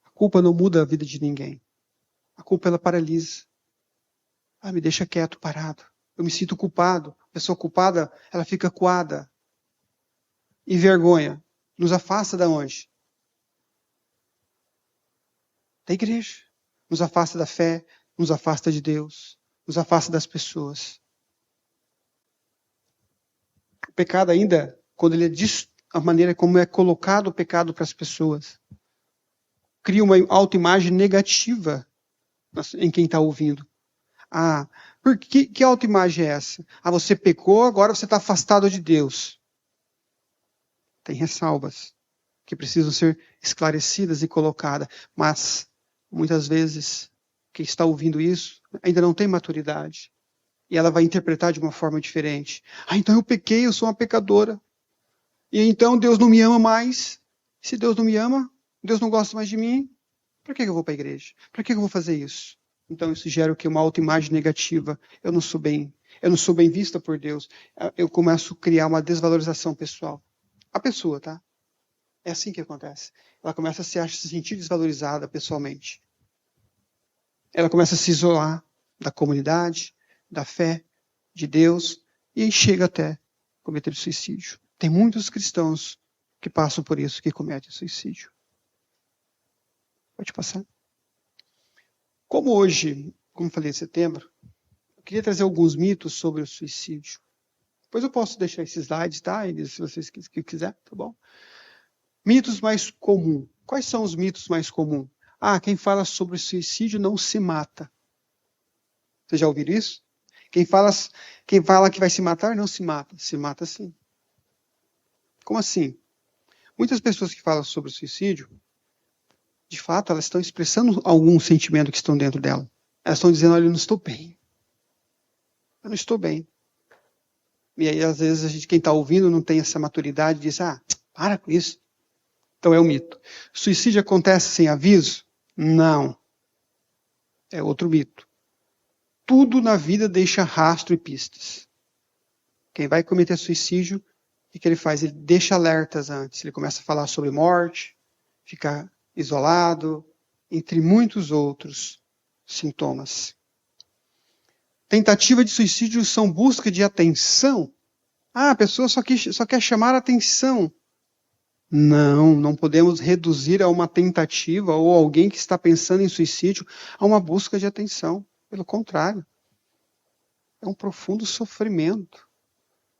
A culpa não muda a vida de ninguém. A culpa, ela paralisa. Me deixa quieto, parado. Eu me sinto culpado. A pessoa culpada, ela fica coada. E vergonha nos afasta da onde? Da igreja. Nos afasta da fé, nos afasta de Deus, nos afasta das pessoas. O pecado ainda, quando ele a maneira como é colocado o pecado para as pessoas, cria uma autoimagem negativa em quem está ouvindo. Que autoimagem é essa? Você pecou, agora você está afastado de Deus. Tem ressalvas que precisam ser esclarecidas e colocadas, mas muitas vezes quem está ouvindo isso ainda não tem maturidade e ela vai interpretar de uma forma diferente. Então eu pequei, eu sou uma pecadora. E então Deus não me ama mais. Se Deus não me ama, Deus não gosta mais de mim, para que eu vou para a igreja? Para que eu vou fazer isso? Então isso gera o quê? Uma autoimagem negativa. Eu não sou bem vista por Deus. Eu começo a criar uma desvalorização pessoal. A pessoa, tá? É assim que acontece. Ela começa a se sentir desvalorizada pessoalmente. Ela começa a se isolar da comunidade, da fé, de Deus, e chega até cometer suicídio. Tem muitos cristãos que passam por isso, que cometem suicídio. Pode passar. Como hoje, como falei, em setembro, eu queria trazer alguns mitos sobre o suicídio. Depois eu posso deixar esses slides, tá? Se vocês quiserem, tá bom? Mitos mais comuns. Quais são os mitos mais comuns? Quem fala sobre o suicídio não se mata. Vocês já ouviram isso? Quem fala que vai se matar não se mata. Se mata sim. Como assim? Muitas pessoas que falam sobre o suicídio, de fato, elas estão expressando algum sentimento que estão dentro dela. Elas estão dizendo, olha, eu não estou bem. Eu não estou bem. E aí, às vezes, quem está ouvindo não tem essa maturidade e diz, para com isso. Então é um mito. Suicídio acontece sem aviso? Não. É outro mito. Tudo na vida deixa rastro e pistas. Quem vai cometer suicídio, o que ele faz? Ele deixa alertas antes. Ele começa a falar sobre morte, ficar isolado, entre muitos outros sintomas. Tentativa de suicídio são busca de atenção. A pessoa só quer chamar a atenção. Não podemos reduzir a uma tentativa ou alguém que está pensando em suicídio a uma busca de atenção. Pelo contrário, é um profundo sofrimento.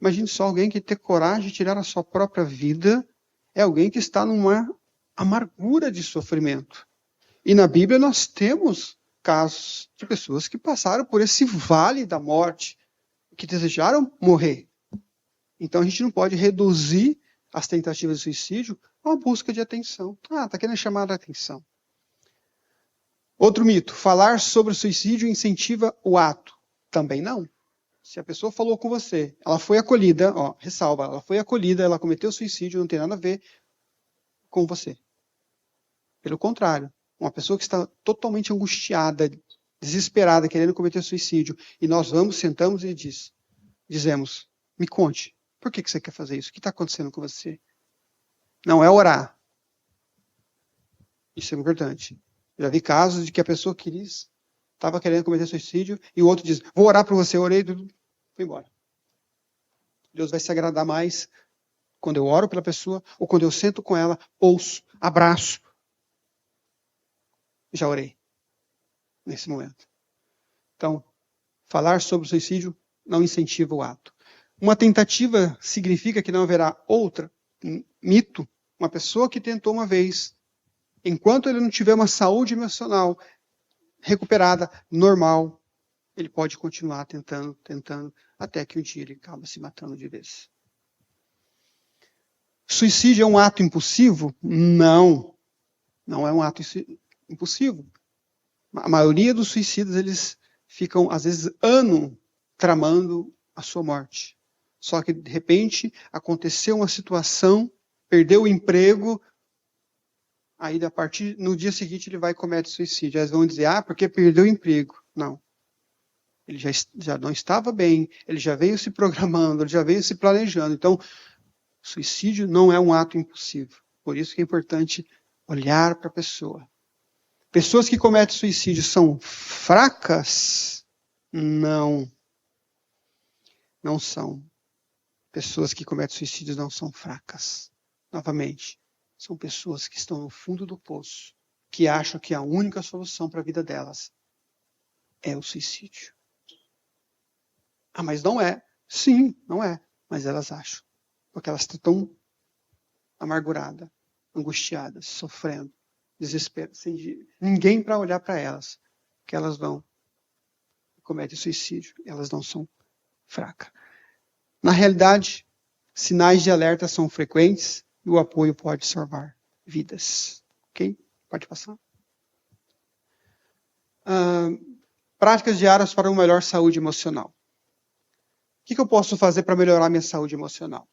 Imagine só alguém que tem coragem de tirar a sua própria vida, é alguém que está numa amargura de sofrimento. E na Bíblia nós temos casos de pessoas que passaram por esse vale da morte, que desejaram morrer. Então a gente não pode reduzir as tentativas de suicídio a uma busca de atenção. Está querendo chamar a atenção. Outro mito, falar sobre o suicídio incentiva o ato. Também não. Se a pessoa falou com você, ela foi acolhida, ressalva, ela foi acolhida, ela cometeu suicídio, não tem nada a ver com você. Pelo contrário, uma pessoa que está totalmente angustiada, desesperada, querendo cometer suicídio, e nós sentamos e dizemos, me conte, por que você quer fazer isso? O que está acontecendo com você? Não é orar. Isso é importante. Já vi casos de que a pessoa estava querendo cometer suicídio, e o outro diz, vou orar por você, orei, fui embora. Deus vai se agradar mais quando eu oro pela pessoa, ou quando eu sento com ela, ouço, abraço. Já orei nesse momento. Então, falar sobre o suicídio não incentiva o ato. Uma tentativa significa que não haverá outra. Mito, uma pessoa que tentou uma vez, enquanto ele não tiver uma saúde emocional recuperada, normal, ele pode continuar tentando, até que um dia ele acaba se matando de vez. Suicídio é um ato impulsivo? Não é um ato impulsivo. A maioria dos suicidas, eles ficam, às vezes, anos tramando a sua morte. Só que, de repente, aconteceu uma situação, perdeu o emprego, aí, no dia seguinte, ele vai e comete suicídio. Eles vão dizer, porque perdeu o emprego. Não. Ele já não estava bem, ele já veio se programando, ele já veio se planejando. Então, suicídio não é um ato impulsivo. Por isso que é importante olhar para a pessoa. Pessoas que cometem suicídio são fracas? Não são. Pessoas que cometem suicídio não são fracas. Novamente, são pessoas que estão no fundo do poço, que acham que a única solução para a vida delas é o suicídio. Mas não é. Sim, não é. Mas elas acham. Porque elas estão tão amarguradas, angustiadas, sofrendo, desesperadas, sem ninguém para olhar para elas, que elas vão cometem suicídio. Elas não são fracas. Na realidade, sinais de alerta são frequentes e o apoio pode salvar vidas. Ok? Pode passar. Práticas diárias para uma melhor saúde emocional. O que eu posso fazer para melhorar minha saúde emocional?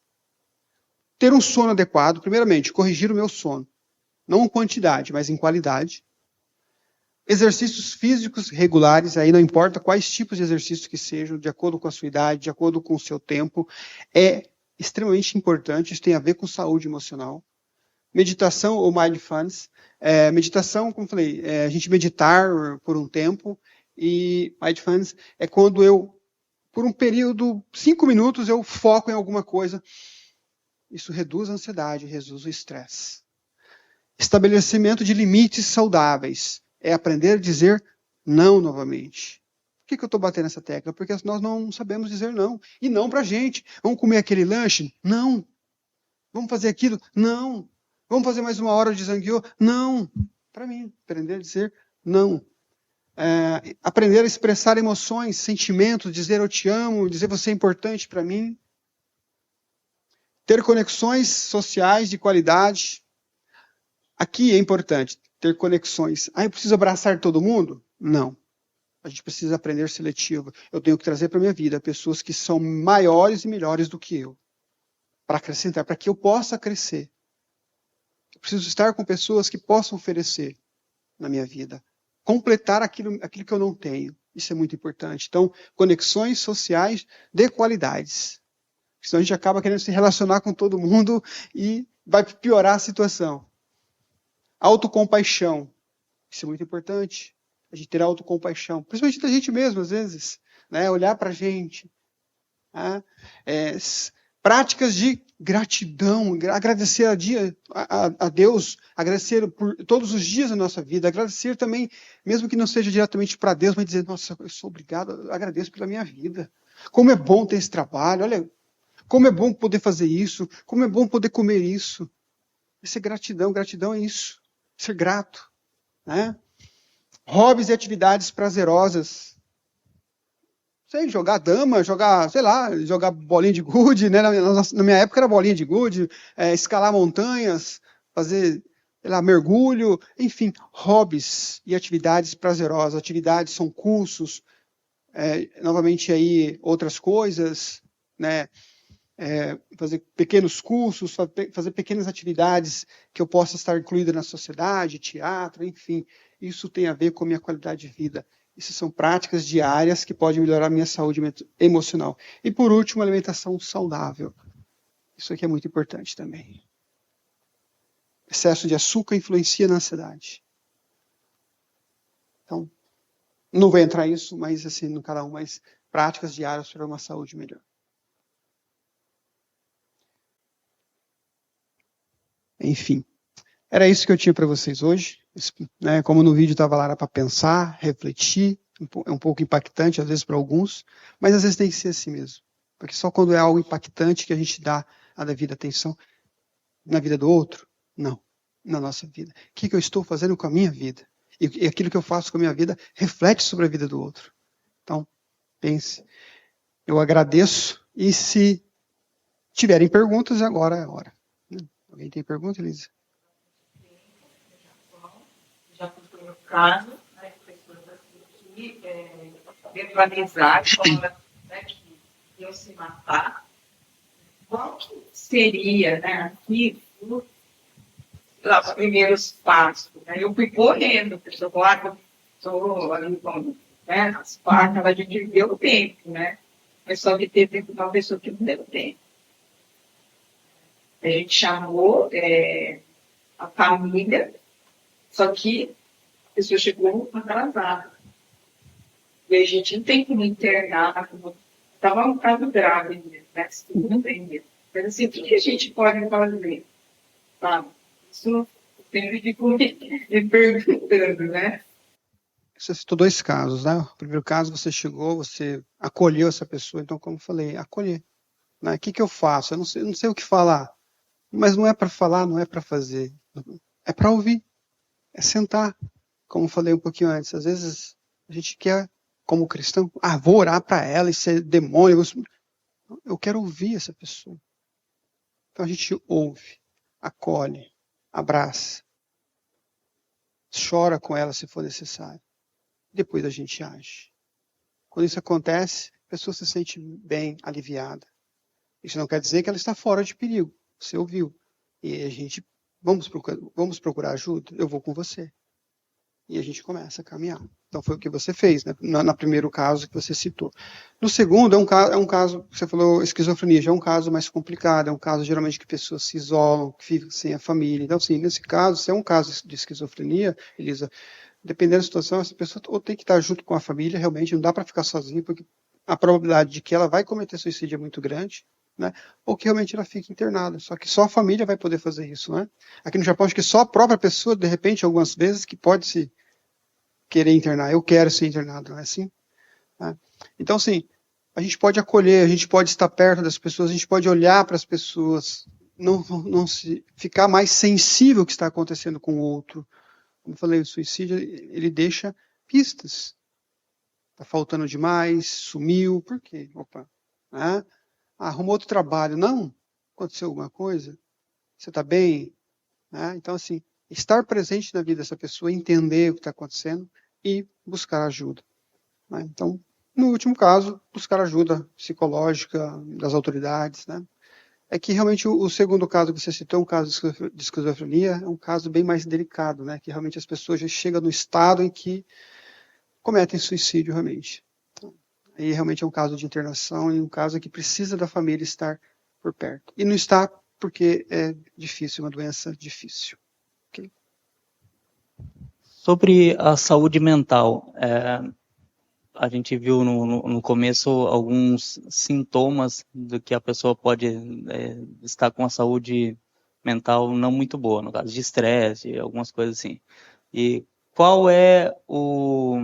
Ter um sono adequado, primeiramente, corrigir o meu sono. Não em quantidade, mas em qualidade. Exercícios físicos regulares, aí não importa quais tipos de exercícios que sejam, de acordo com a sua idade, de acordo com o seu tempo, é extremamente importante, isso tem a ver com saúde emocional. Meditação ou mindfulness. Meditação, como falei, a gente meditar por um tempo, e mindfulness é quando eu, por um período, 5 minutos, eu foco em alguma coisa. Isso reduz a ansiedade, reduz o estresse. Estabelecimento de limites saudáveis. É aprender a dizer não novamente. Por que eu estou batendo nessa tecla? Porque nós não sabemos dizer não. E não para a gente. Vamos comer aquele lanche? Não. Vamos fazer aquilo? Não. Vamos fazer mais 1 hora de zangueô? Não. Para mim, aprender a dizer não. Aprender a expressar emoções, sentimentos, dizer eu te amo, dizer você é importante para mim. Ter conexões sociais de qualidade. Aqui é importante ter conexões. Eu preciso abraçar todo mundo? Não. A gente precisa aprender seletivo. Eu tenho que trazer para a minha vida pessoas que são maiores e melhores do que eu. Para acrescentar, para que eu possa crescer. Eu preciso estar com pessoas que possam oferecer na minha vida. Completar aquilo que eu não tenho. Isso é muito importante. Então, conexões sociais de qualidades. Senão a gente acaba querendo se relacionar com todo mundo e vai piorar a situação. Autocompaixão. Isso é muito importante. A gente ter autocompaixão. Principalmente da gente mesmo, às vezes. Né? Olhar para a gente. Tá? Práticas de gratidão. Agradecer a Deus. Agradecer por todos os dias da nossa vida. Agradecer também, mesmo que não seja diretamente para Deus, mas dizer, nossa, eu sou obrigado, agradeço pela minha vida. Como é bom ter esse trabalho. Olha, como é bom poder fazer isso. Como é bom poder comer isso. Isso é gratidão. Gratidão é isso. Ser grato. Né? Hobbies e atividades prazerosas. Sei, jogar dama, jogar, sei lá, jogar bolinha de gude, né? Na minha época era bolinha de gude, escalar montanhas, fazer, sei lá, mergulho, enfim, hobbies e atividades prazerosas. Atividades são cursos, novamente aí outras coisas, né? Fazer pequenos cursos, fazer pequenas atividades que eu possa estar incluída na sociedade, teatro, enfim. Isso tem a ver com a minha qualidade de vida. Essas são práticas diárias que podem melhorar a minha saúde emocional. E, por último, alimentação saudável. Isso aqui é muito importante também. Excesso de açúcar influencia na ansiedade. Então, não vou entrar nisso, mas assim, no cada um, mas práticas diárias para uma saúde melhor. Enfim, era isso que eu tinha para vocês hoje. Né, como no vídeo estava lá, era para pensar, refletir. É um pouco impactante, às vezes, para alguns, mas às vezes tem que ser assim mesmo. Porque só quando é algo impactante que a gente dá a devida atenção. Na vida do outro? Não. Na nossa vida. O que eu estou fazendo com a minha vida? E aquilo que eu faço com a minha vida reflete sobre a vida do outro. Então, pense. Eu agradeço. E se tiverem perguntas, agora é a hora. Alguém tem pergunta, Elisa? Já foi no caso, né, pessoas aqui verbalizar, né, que iam se matar. Qual que seria, né, aqui, os primeiros passos? Né? Eu fui correndo, pessoal, claro, estou ali com, né, as placas, a gente deu tempo, né? Mas só que teve uma pessoa que não deu tempo. A gente chamou a família, só que a pessoa chegou atrasada. E a gente não tem como internar, estava um caso grave mesmo, né? Não tem mesmo. Mas assim, o que a gente pode fazer? Sabe? Isso eu sempre fico me perguntando, né? Você citou dois casos, né? O primeiro caso, você chegou, você acolheu essa pessoa, então, como eu falei, acolher. Né? O que eu faço? Eu não sei o que falar. Mas não é para falar, não é para fazer. É para ouvir. É sentar. Como eu falei um pouquinho antes, às vezes a gente quer, como cristão, vou orar para ela e ser demônio. Eu quero ouvir essa pessoa. Então a gente ouve, acolhe, abraça, chora com ela se for necessário. Depois a gente age. Quando isso acontece, a pessoa se sente bem, aliviada. Isso não quer dizer que ela está fora de perigo. Você ouviu. E a gente, vamos procurar ajuda? Eu vou com você. E a gente começa a caminhar. Então foi o que você fez, né? No primeiro caso que você citou. No segundo, é um caso, você falou esquizofrenia, já é um caso mais complicado, é um caso geralmente que pessoas se isolam, que ficam sem a família. Então, assim, nesse caso, se é um caso de esquizofrenia, Elisa, dependendo da situação, essa pessoa ou tem que estar junto com a família, realmente, não dá para ficar sozinha, porque a probabilidade de que ela vai cometer suicídio é muito grande, né? Ou que realmente ela fique internada. Só que só a família vai poder fazer isso, né? Aqui no Japão, acho que só a própria pessoa, de repente, algumas vezes, que pode se querer internar. Eu quero ser internado, não é assim? Né? Então, assim, a gente pode acolher, a gente pode estar perto das pessoas, a gente pode olhar para as pessoas, não se ficar mais sensível ao que está acontecendo com o outro. Como eu falei, o suicídio, ele deixa pistas. Está faltando demais, sumiu, por quê? Opa, né? Arrumou outro trabalho. Não? Aconteceu alguma coisa? Você está bem? Né? Então, assim, estar presente na vida dessa pessoa, entender o que está acontecendo e buscar ajuda. Né? Então, no último caso, buscar ajuda psicológica das autoridades. Né? É que realmente o segundo caso que você citou, um caso de esquizofrenia, é um caso bem mais delicado, né? Que realmente as pessoas já chegam no estado em que cometem suicídio realmente. Então, aí realmente é um caso de internação e um caso que precisa da família estar por perto. E não está porque é difícil, uma doença difícil. Okay? Sobre a saúde mental, a gente viu no começo alguns sintomas do que a pessoa pode estar com a saúde mental não muito boa, no caso de estresse, algumas coisas assim. E qual é o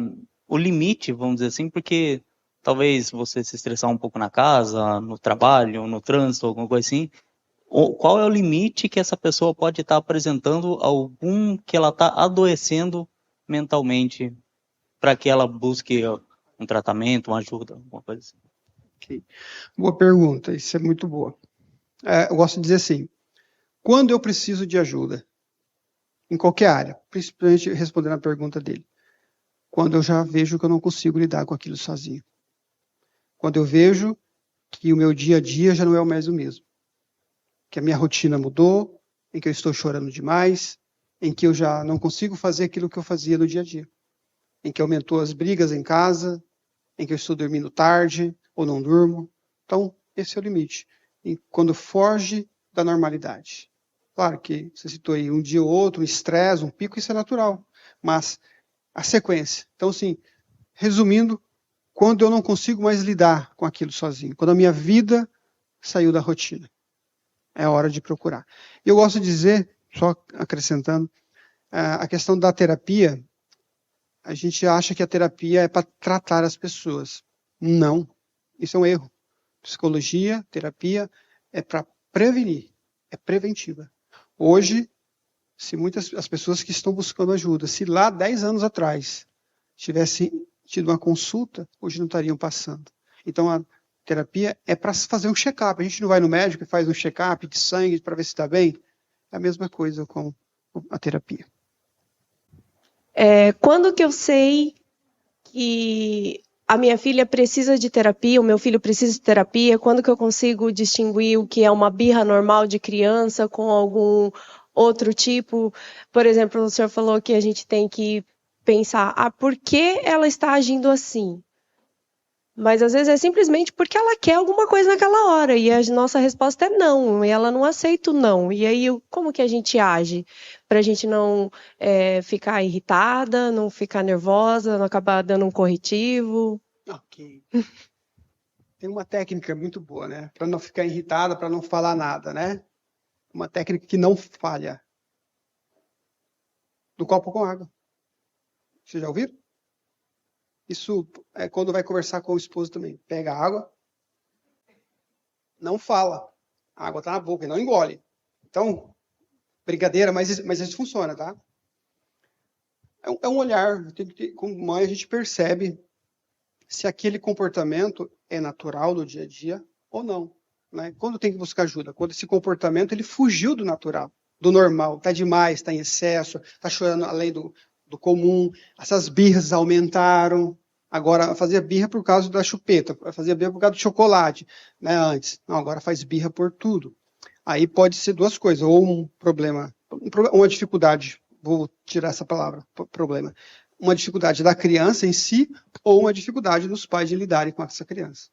limite, vamos dizer assim, porque talvez você se estressar um pouco na casa, no trabalho, no trânsito, alguma coisa assim, qual é o limite que essa pessoa pode estar apresentando algum que ela está adoecendo mentalmente para que ela busque um tratamento, uma ajuda, alguma coisa assim? Okay. Boa pergunta, isso é muito boa. Eu gosto de dizer assim, quando eu preciso de ajuda, em qualquer área, principalmente respondendo a pergunta dele, quando eu já vejo que eu não consigo lidar com aquilo sozinho. Quando eu vejo que o meu dia a dia já não é mais o mesmo. Que a minha rotina mudou, em que eu estou chorando demais, em que eu já não consigo fazer aquilo que eu fazia no dia a dia. Em que aumentou as brigas em casa, em que eu estou dormindo tarde ou não durmo. Então, esse é o limite. E quando foge da normalidade. Claro que você citou aí um dia ou outro, um estresse, um pico, isso é natural. Mas a sequência. Então, assim, resumindo, quando eu não consigo mais lidar com aquilo sozinho, quando a minha vida saiu da rotina, é hora de procurar. Eu gosto de dizer, só acrescentando, a questão da terapia, a gente acha que a terapia é para tratar as pessoas. Não, isso é um erro. Psicologia, terapia, é para prevenir, é preventiva. Hoje, se muitas as pessoas que estão buscando ajuda, se lá 10 anos atrás tivessem tido uma consulta, hoje não estariam passando. Então, a terapia é para fazer um check-up. A gente não vai no médico e faz um check-up de sangue para ver se está bem. É a mesma coisa com a terapia. Quando que eu sei que a minha filha precisa de terapia, o meu filho precisa de terapia? Quando que eu consigo distinguir o que é uma birra normal de criança com algum outro tipo? Por exemplo, o senhor falou que a gente tem que pensar, por que ela está agindo assim? Mas às vezes é simplesmente porque ela quer alguma coisa naquela hora e a nossa resposta é não, e ela não aceita o não. E aí, como que a gente age? Para a gente não ficar irritada, não ficar nervosa, não acabar dando um corretivo. Ok. Tem uma técnica muito boa, né? Para não ficar irritada, para não falar nada, né? Uma técnica que não falha. Do copo com água. Vocês já ouviram? Isso é quando vai conversar com o esposo também. Pega a água, não fala. A água está na boca, não engole. Então, brincadeira, mas isso funciona, tá? É um olhar. Como mãe, a gente percebe se aquele comportamento é natural do dia a dia ou não. Né? Quando tem que buscar ajuda? Quando esse comportamento ele fugiu do natural, do normal. Está demais, está em excesso, está chorando além do comum. Essas birras aumentaram. Agora, fazia birra por causa da chupeta, fazia birra por causa do chocolate, né, antes. Não, agora faz birra por tudo. Aí pode ser duas coisas, ou um problema, uma dificuldade, vou tirar essa palavra, problema, uma dificuldade da criança em si, ou uma dificuldade dos pais de lidarem com essa criança.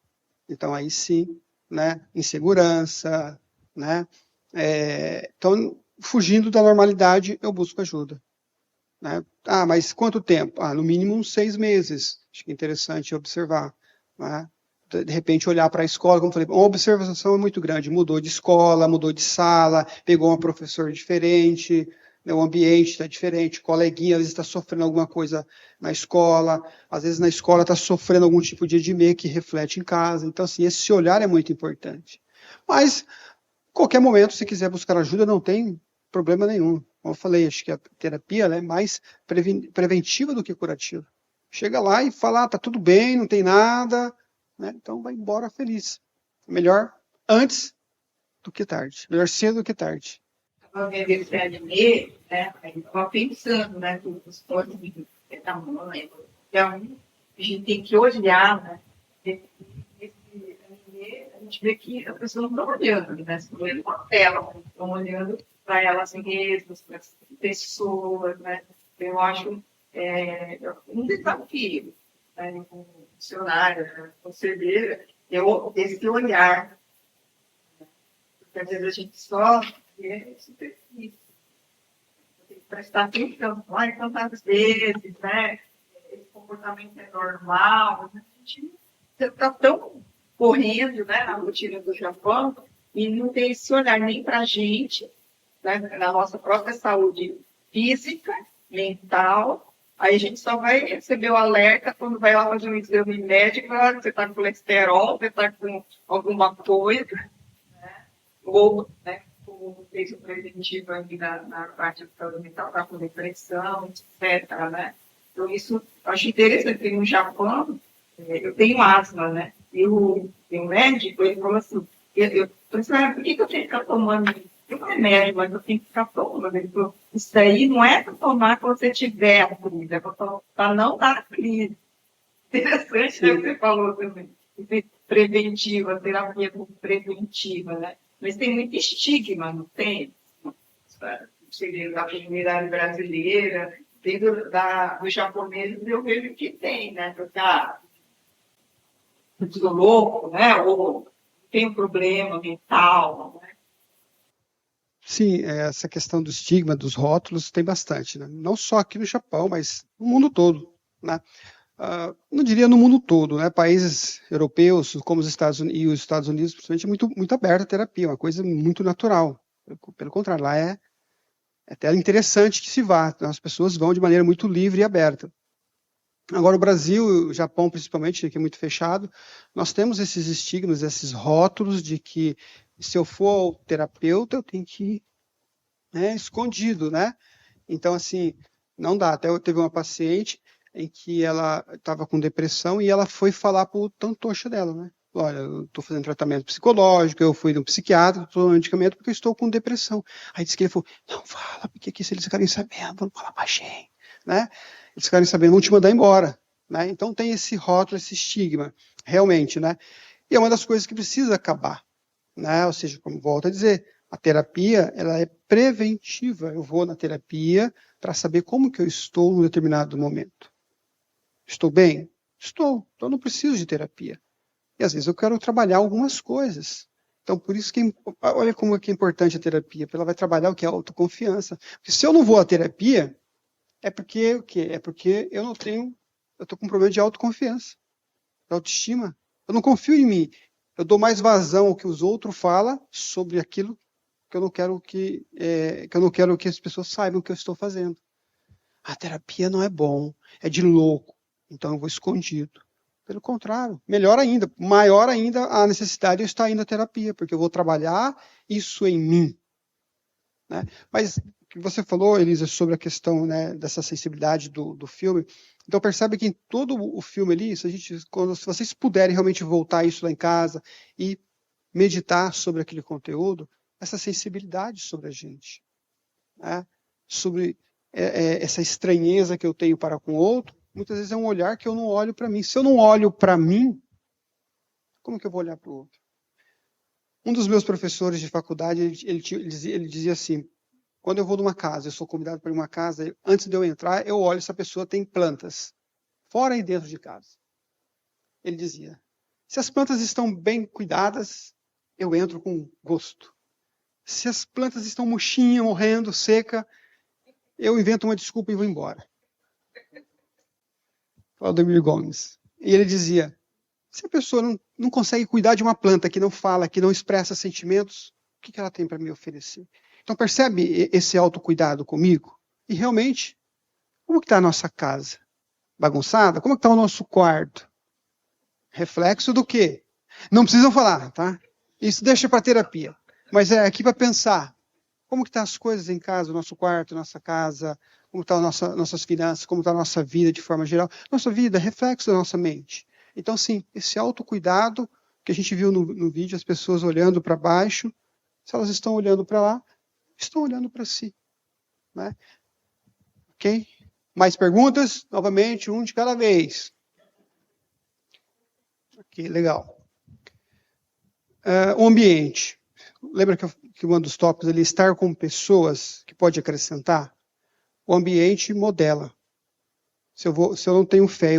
Então, aí sim, né, insegurança, né, então, fugindo da normalidade, eu busco ajuda. Né? Mas quanto tempo? No mínimo uns 6 meses. Acho que é interessante observar. Né? De repente, olhar para a escola, como eu falei, uma observação é muito grande. Mudou de escola, mudou de sala, pegou uma professora diferente, né? O ambiente está diferente, o coleguinha às vezes está sofrendo alguma coisa na escola, às vezes na escola está sofrendo algum tipo de edema que reflete em casa. Então, assim, esse olhar é muito importante. Mas, qualquer momento, se quiser buscar ajuda, não tem problema nenhum. Como eu falei, acho que a terapia é mais preventiva do que curativa. Chega lá e fala, tá tudo bem, não tem nada, né? Então vai embora feliz. Melhor antes do que tarde. Melhor cedo do que tarde. Estava vendo esse anime, né? Aí estava pensando, né? Que os pontos de tamanho, então, a gente tem que olhar, né? Esse anime, a gente vê que as pessoas não estão olhando, né? Estão olhando para a tela, estão olhando para elas mesmas, para as pessoas, né? Eu acho um desafio, né? Como funcionária, conselheira, esse olhar. Porque às vezes a gente só vê superfície. Tem que prestar atenção. Olha quantas vezes, né? Esse comportamento é normal. A gente está tão correndo, né, na rotina do Japão e não tem esse olhar nem para a gente, né, na nossa própria saúde física, mental. Aí a gente só vai receber o alerta quando vai lá fazer um exame médico, você está com colesterol, você está com alguma coisa, né? Ou, né, como fez o preventivo aí na parte da saúde mental, está com depressão, etc. Né? Então, isso eu acho interessante. No Japão, eu tenho asma, né? E o médico, ele falou assim, eu falei, por que eu tenho que ficar tomando um remédio, mas eu tenho que ficar tomando? Ele falou, isso aí não é para tomar quando você tiver a crise, é para não dar a crise. Interessante, né, o que você falou também. Preventiva, terapia preventiva, né? Mas tem muito estigma, não tem? Seria da comunidade brasileira, do japonês, eu vejo que tem, né? Porque, tudo louco, né? Ou tem um problema mental, né? Sim, essa questão do estigma, dos rótulos, tem bastante, né? Não só aqui no Japão, mas no mundo todo, né? Não diria no mundo todo, né? Países europeus, como os Estados Unidos, e os Estados Unidos, principalmente, é muito aberta a terapia, uma coisa muito natural. Pelo contrário, lá é até interessante que se vá, as pessoas vão de maneira muito livre e aberta. Agora, o Brasil, o Japão principalmente, que é muito fechado, nós temos esses estigmas, esses rótulos de que se eu for ao terapeuta, eu tenho que ir, né, escondido, né? Então, assim, não dá. Até eu teve uma paciente em que ela estava com depressão e ela foi falar para o tantocha dela, né? Olha, eu estou fazendo tratamento psicológico, eu fui no psiquiatra, estou tomando medicamento porque eu estou com depressão. Aí disse que ele falou, não fala, porque aqui se eles ficarem sabendo, vão falar pra gente, né? Eles ficarem sabendo, vão te mandar embora, né? Então tem esse rótulo, esse estigma, realmente, né? E é uma das coisas que precisa acabar, né? Ou seja, como volto a dizer, a terapia, ela é preventiva. Eu vou na terapia para saber como que eu estou em um determinado momento. Estou bem? Estou. Então eu não preciso de terapia. E às vezes eu quero trabalhar algumas coisas. Então por isso que, olha como é que é importante a terapia, porque ela vai trabalhar o que é a autoconfiança. Porque se eu não vou à terapia, é porque o quê? É porque eu estou com um problema de autoconfiança, de autoestima. Eu não confio em mim. Eu dou mais vazão ao que os outros falam sobre aquilo que eu não quero que as pessoas saibam o que eu estou fazendo. A terapia não é bom, é de louco, então eu vou escondido. Pelo contrário, melhor ainda, maior ainda a necessidade de eu estar indo à terapia, porque eu vou trabalhar isso em mim. Né? Mas o que você falou, Elisa, sobre a questão, né, dessa sensibilidade do filme, então percebe que em todo o filme ali, se vocês puderem realmente voltar isso lá em casa e meditar sobre aquele conteúdo, essa sensibilidade sobre a gente, né? Sobre essa estranheza que eu tenho para com o outro, muitas vezes é um olhar que eu não olho para mim. Se eu não olho para mim, como que eu vou olhar para o outro? Um dos meus professores de faculdade, ele dizia assim, quando eu vou numa casa, eu sou convidado para ir numa casa, antes de eu entrar, eu olho se a pessoa tem plantas, fora e dentro de casa. Ele dizia, se as plantas estão bem cuidadas, eu entro com gosto. Se as plantas estão murchinhas, morrendo, seca, eu invento uma desculpa e vou embora. Valdemir Gomes. E ele dizia, se a pessoa não consegue cuidar de uma planta que não fala, que não expressa sentimentos, o que ela tem para me oferecer? Então percebe esse autocuidado comigo? E realmente, como está a nossa casa? Bagunçada? Como está o nosso quarto? Reflexo do quê? Não precisam falar, tá? Isso deixa para terapia. Mas é aqui para pensar. Como que estão as coisas em casa, o nosso quarto, nossa casa, como estão nossas finanças, como está a nossa vida de forma geral. Nossa vida é reflexo da nossa mente. Então, sim, esse autocuidado que a gente viu no vídeo, as pessoas olhando para baixo, se elas estão olhando para lá, estão olhando para si. Né? Ok? Mais perguntas? Novamente, um de cada vez. Ok, legal. O ambiente. Lembra que um dos tópicos ali, estar com pessoas que pode acrescentar? O ambiente modela. Se eu não tenho fé,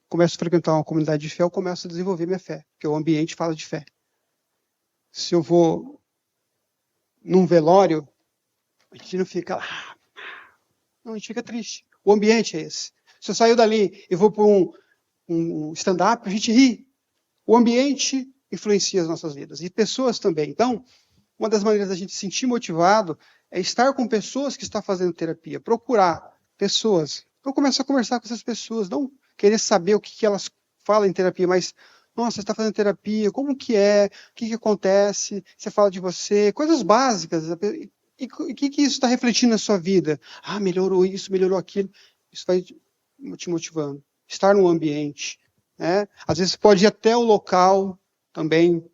começo a frequentar uma comunidade de fé, eu começo a desenvolver minha fé, porque o ambiente fala de fé. Se eu vou num velório, a gente não fica lá, Não, a gente fica triste. O ambiente é esse. Se eu saio dali e vou para um stand-up, a gente ri. O ambiente influencia as nossas vidas. E pessoas também. Então, uma das maneiras da gente se sentir motivado é estar com pessoas que estão fazendo terapia. Procurar pessoas. Então, começar a conversar com essas pessoas. Não querer saber o que elas falam em terapia, mas, nossa, você está fazendo terapia, como que é? O que acontece? Você fala de você, coisas básicas. E o que isso está refletindo na sua vida? Ah, melhorou isso, melhorou aquilo. Isso vai te motivando. Estar no ambiente. Né? Às vezes você pode ir até o local também.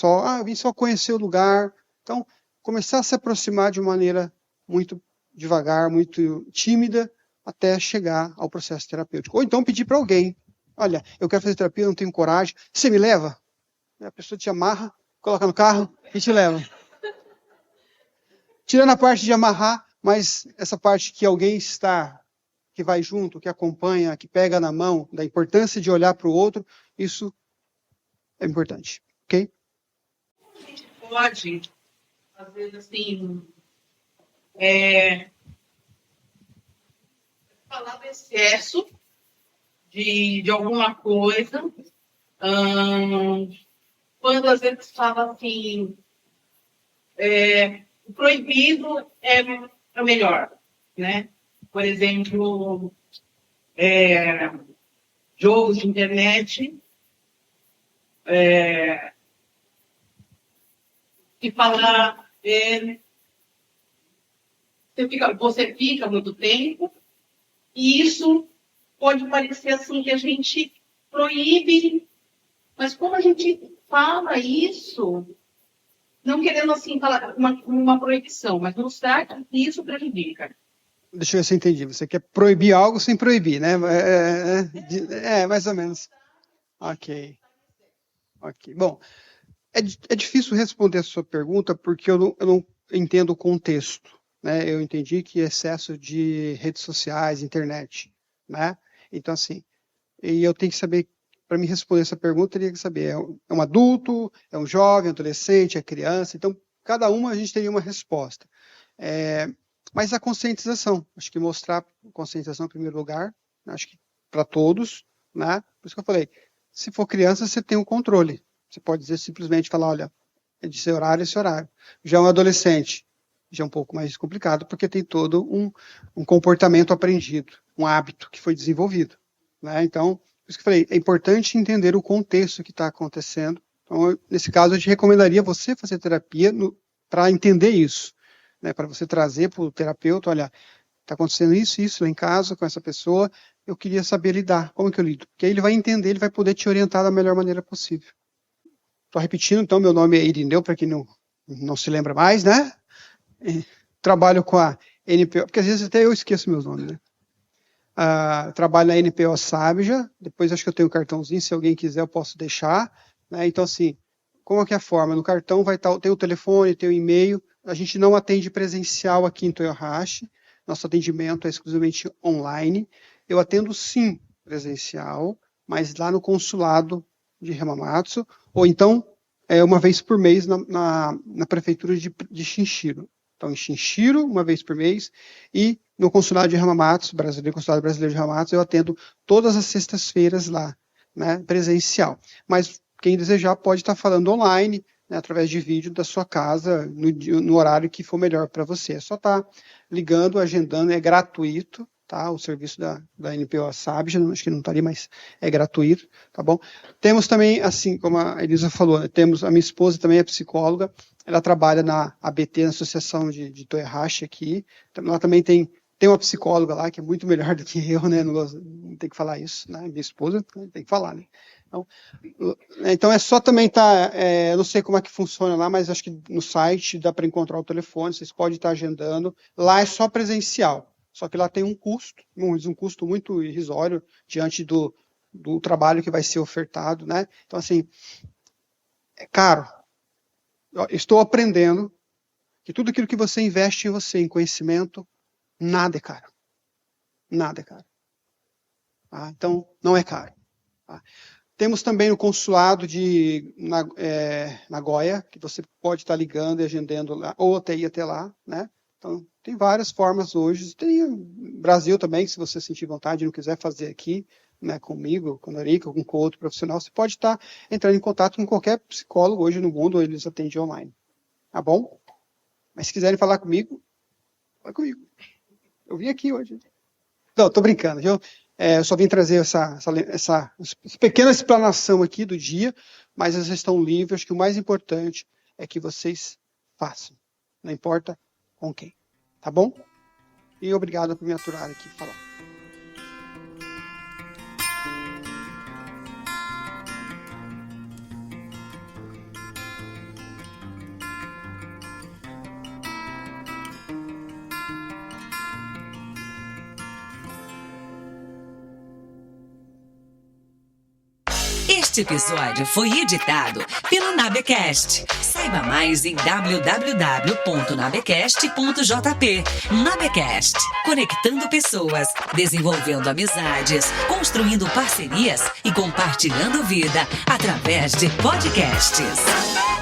Eu vim só conhecer o lugar. Então, começar a se aproximar de uma maneira muito devagar, muito tímida, até chegar ao processo terapêutico. Ou então pedir para alguém. Olha, eu quero fazer terapia, não tenho coragem. Você me leva? A pessoa te amarra, coloca no carro e te leva. Tirando a parte de amarrar, mas essa parte que alguém está, que vai junto, que acompanha, que pega na mão, da importância de olhar para o outro, isso é importante, ok? A gente pode, às vezes, assim, falar do excesso de alguma coisa, quando às vezes fala assim, o proibido é o melhor, né? Por exemplo, jogos de internet, e falar, você fica muito tempo, e isso pode parecer assim que a gente proíbe, mas como a gente fala isso, não querendo assim falar uma proibição, mas mostrar que isso prejudica. Deixa eu ver se eu entendi. Você quer proibir algo sem proibir, né? Mais ou menos. Ok. Bom, é difícil responder a sua pergunta porque eu não entendo o contexto. Né? Eu entendi que excesso de redes sociais, internet. Né? Então, assim, e eu tenho que saber, para me responder essa pergunta, eu teria que saber, é um adulto, é um jovem, adolescente, é criança, então, cada uma a gente teria uma resposta. Mas a conscientização, acho que mostrar conscientização em primeiro lugar, acho que para todos, né? Por isso que eu falei, se for criança, você tem um controle, você pode dizer simplesmente, falar, olha, é de esse horário, esse horário. Já um adolescente, já é um pouco mais complicado, porque tem todo um comportamento aprendido, um hábito que foi desenvolvido. Né? Então, por isso que eu falei, é importante entender o contexto que está acontecendo. Então, nesse caso, eu te recomendaria você fazer terapia para entender isso. Né? Para você trazer para o terapeuta, olha, está acontecendo isso lá em casa com essa pessoa, eu queria saber lidar. Como que eu lido? Porque aí ele vai entender, ele vai poder te orientar da melhor maneira possível. Estou repetindo, então, meu nome é Irineu, para quem não se lembra mais, né? Trabalho com a NPO, porque às vezes até eu esqueço meus nomes, né? Trabalho na NPO Sabja, depois acho que eu tenho um cartãozinho, se alguém quiser eu posso deixar. Né? Então, assim, como é que é a forma? No cartão vai estar, tem o telefone, tem o e-mail, a gente não atende presencial aqui em Toyohashi, nosso atendimento é exclusivamente online. Eu atendo sim presencial, mas lá no consulado de Hamamatsu, ou então uma vez por mês na prefeitura de Shinshiro. Então, em Shinshiro, uma vez por mês, e no consulado de Hamamatsu, consulado brasileiro de Hamamatsu, eu atendo todas as sextas-feiras lá, né, presencial. Mas quem desejar pode estar falando online, né, através de vídeo da sua casa, no horário que for melhor para você. É só estar ligando, agendando, é gratuito, tá? O serviço da NPO Sabja, acho que não estaria, mas é gratuito, tá bom? Temos também, assim como a Elisa falou, a minha esposa também é psicóloga, ela trabalha na ABT, na Associação de Toyohashi aqui, ela também tem uma psicóloga lá, que é muito melhor do que eu, né? Não tem que falar isso, né? Minha esposa tem que falar, né? Então é só também eu não sei como é que funciona lá, mas acho que no site dá para encontrar o telefone, vocês podem estar agendando. Lá é só presencial, só que lá tem um custo muito irrisório diante do trabalho que vai ser ofertado, né? Então, assim, é caro. Eu estou aprendendo que tudo aquilo que você investe em você, em conhecimento, nada é caro. Nada é caro. Tá? Então, não é caro. Tá? Temos também o consulado de Nagoya, que você pode estar ligando e agendando lá, ou até ir até lá, né? Então, tem várias formas hoje. Tem no Brasil também, se você sentir vontade e não quiser fazer aqui, né, comigo, com a Norica, ou com outro profissional, você pode estar entrando em contato com qualquer psicólogo hoje no mundo, eles atendem online. Tá bom? Mas se quiserem falar comigo, fala comigo. Eu vim aqui hoje. Não, tô brincando, viu? Eu só vim trazer essa pequena explanação aqui do dia, mas vocês estão livres. Acho que o mais importante é que vocês façam. Não importa com quem. Tá bom? E obrigado por me aturar aqui e falar. Este episódio foi editado pelo Nabecast. Saiba mais em www.nabecast.jp. Nabecast, conectando pessoas, desenvolvendo amizades, construindo parcerias e compartilhando vida através de podcasts.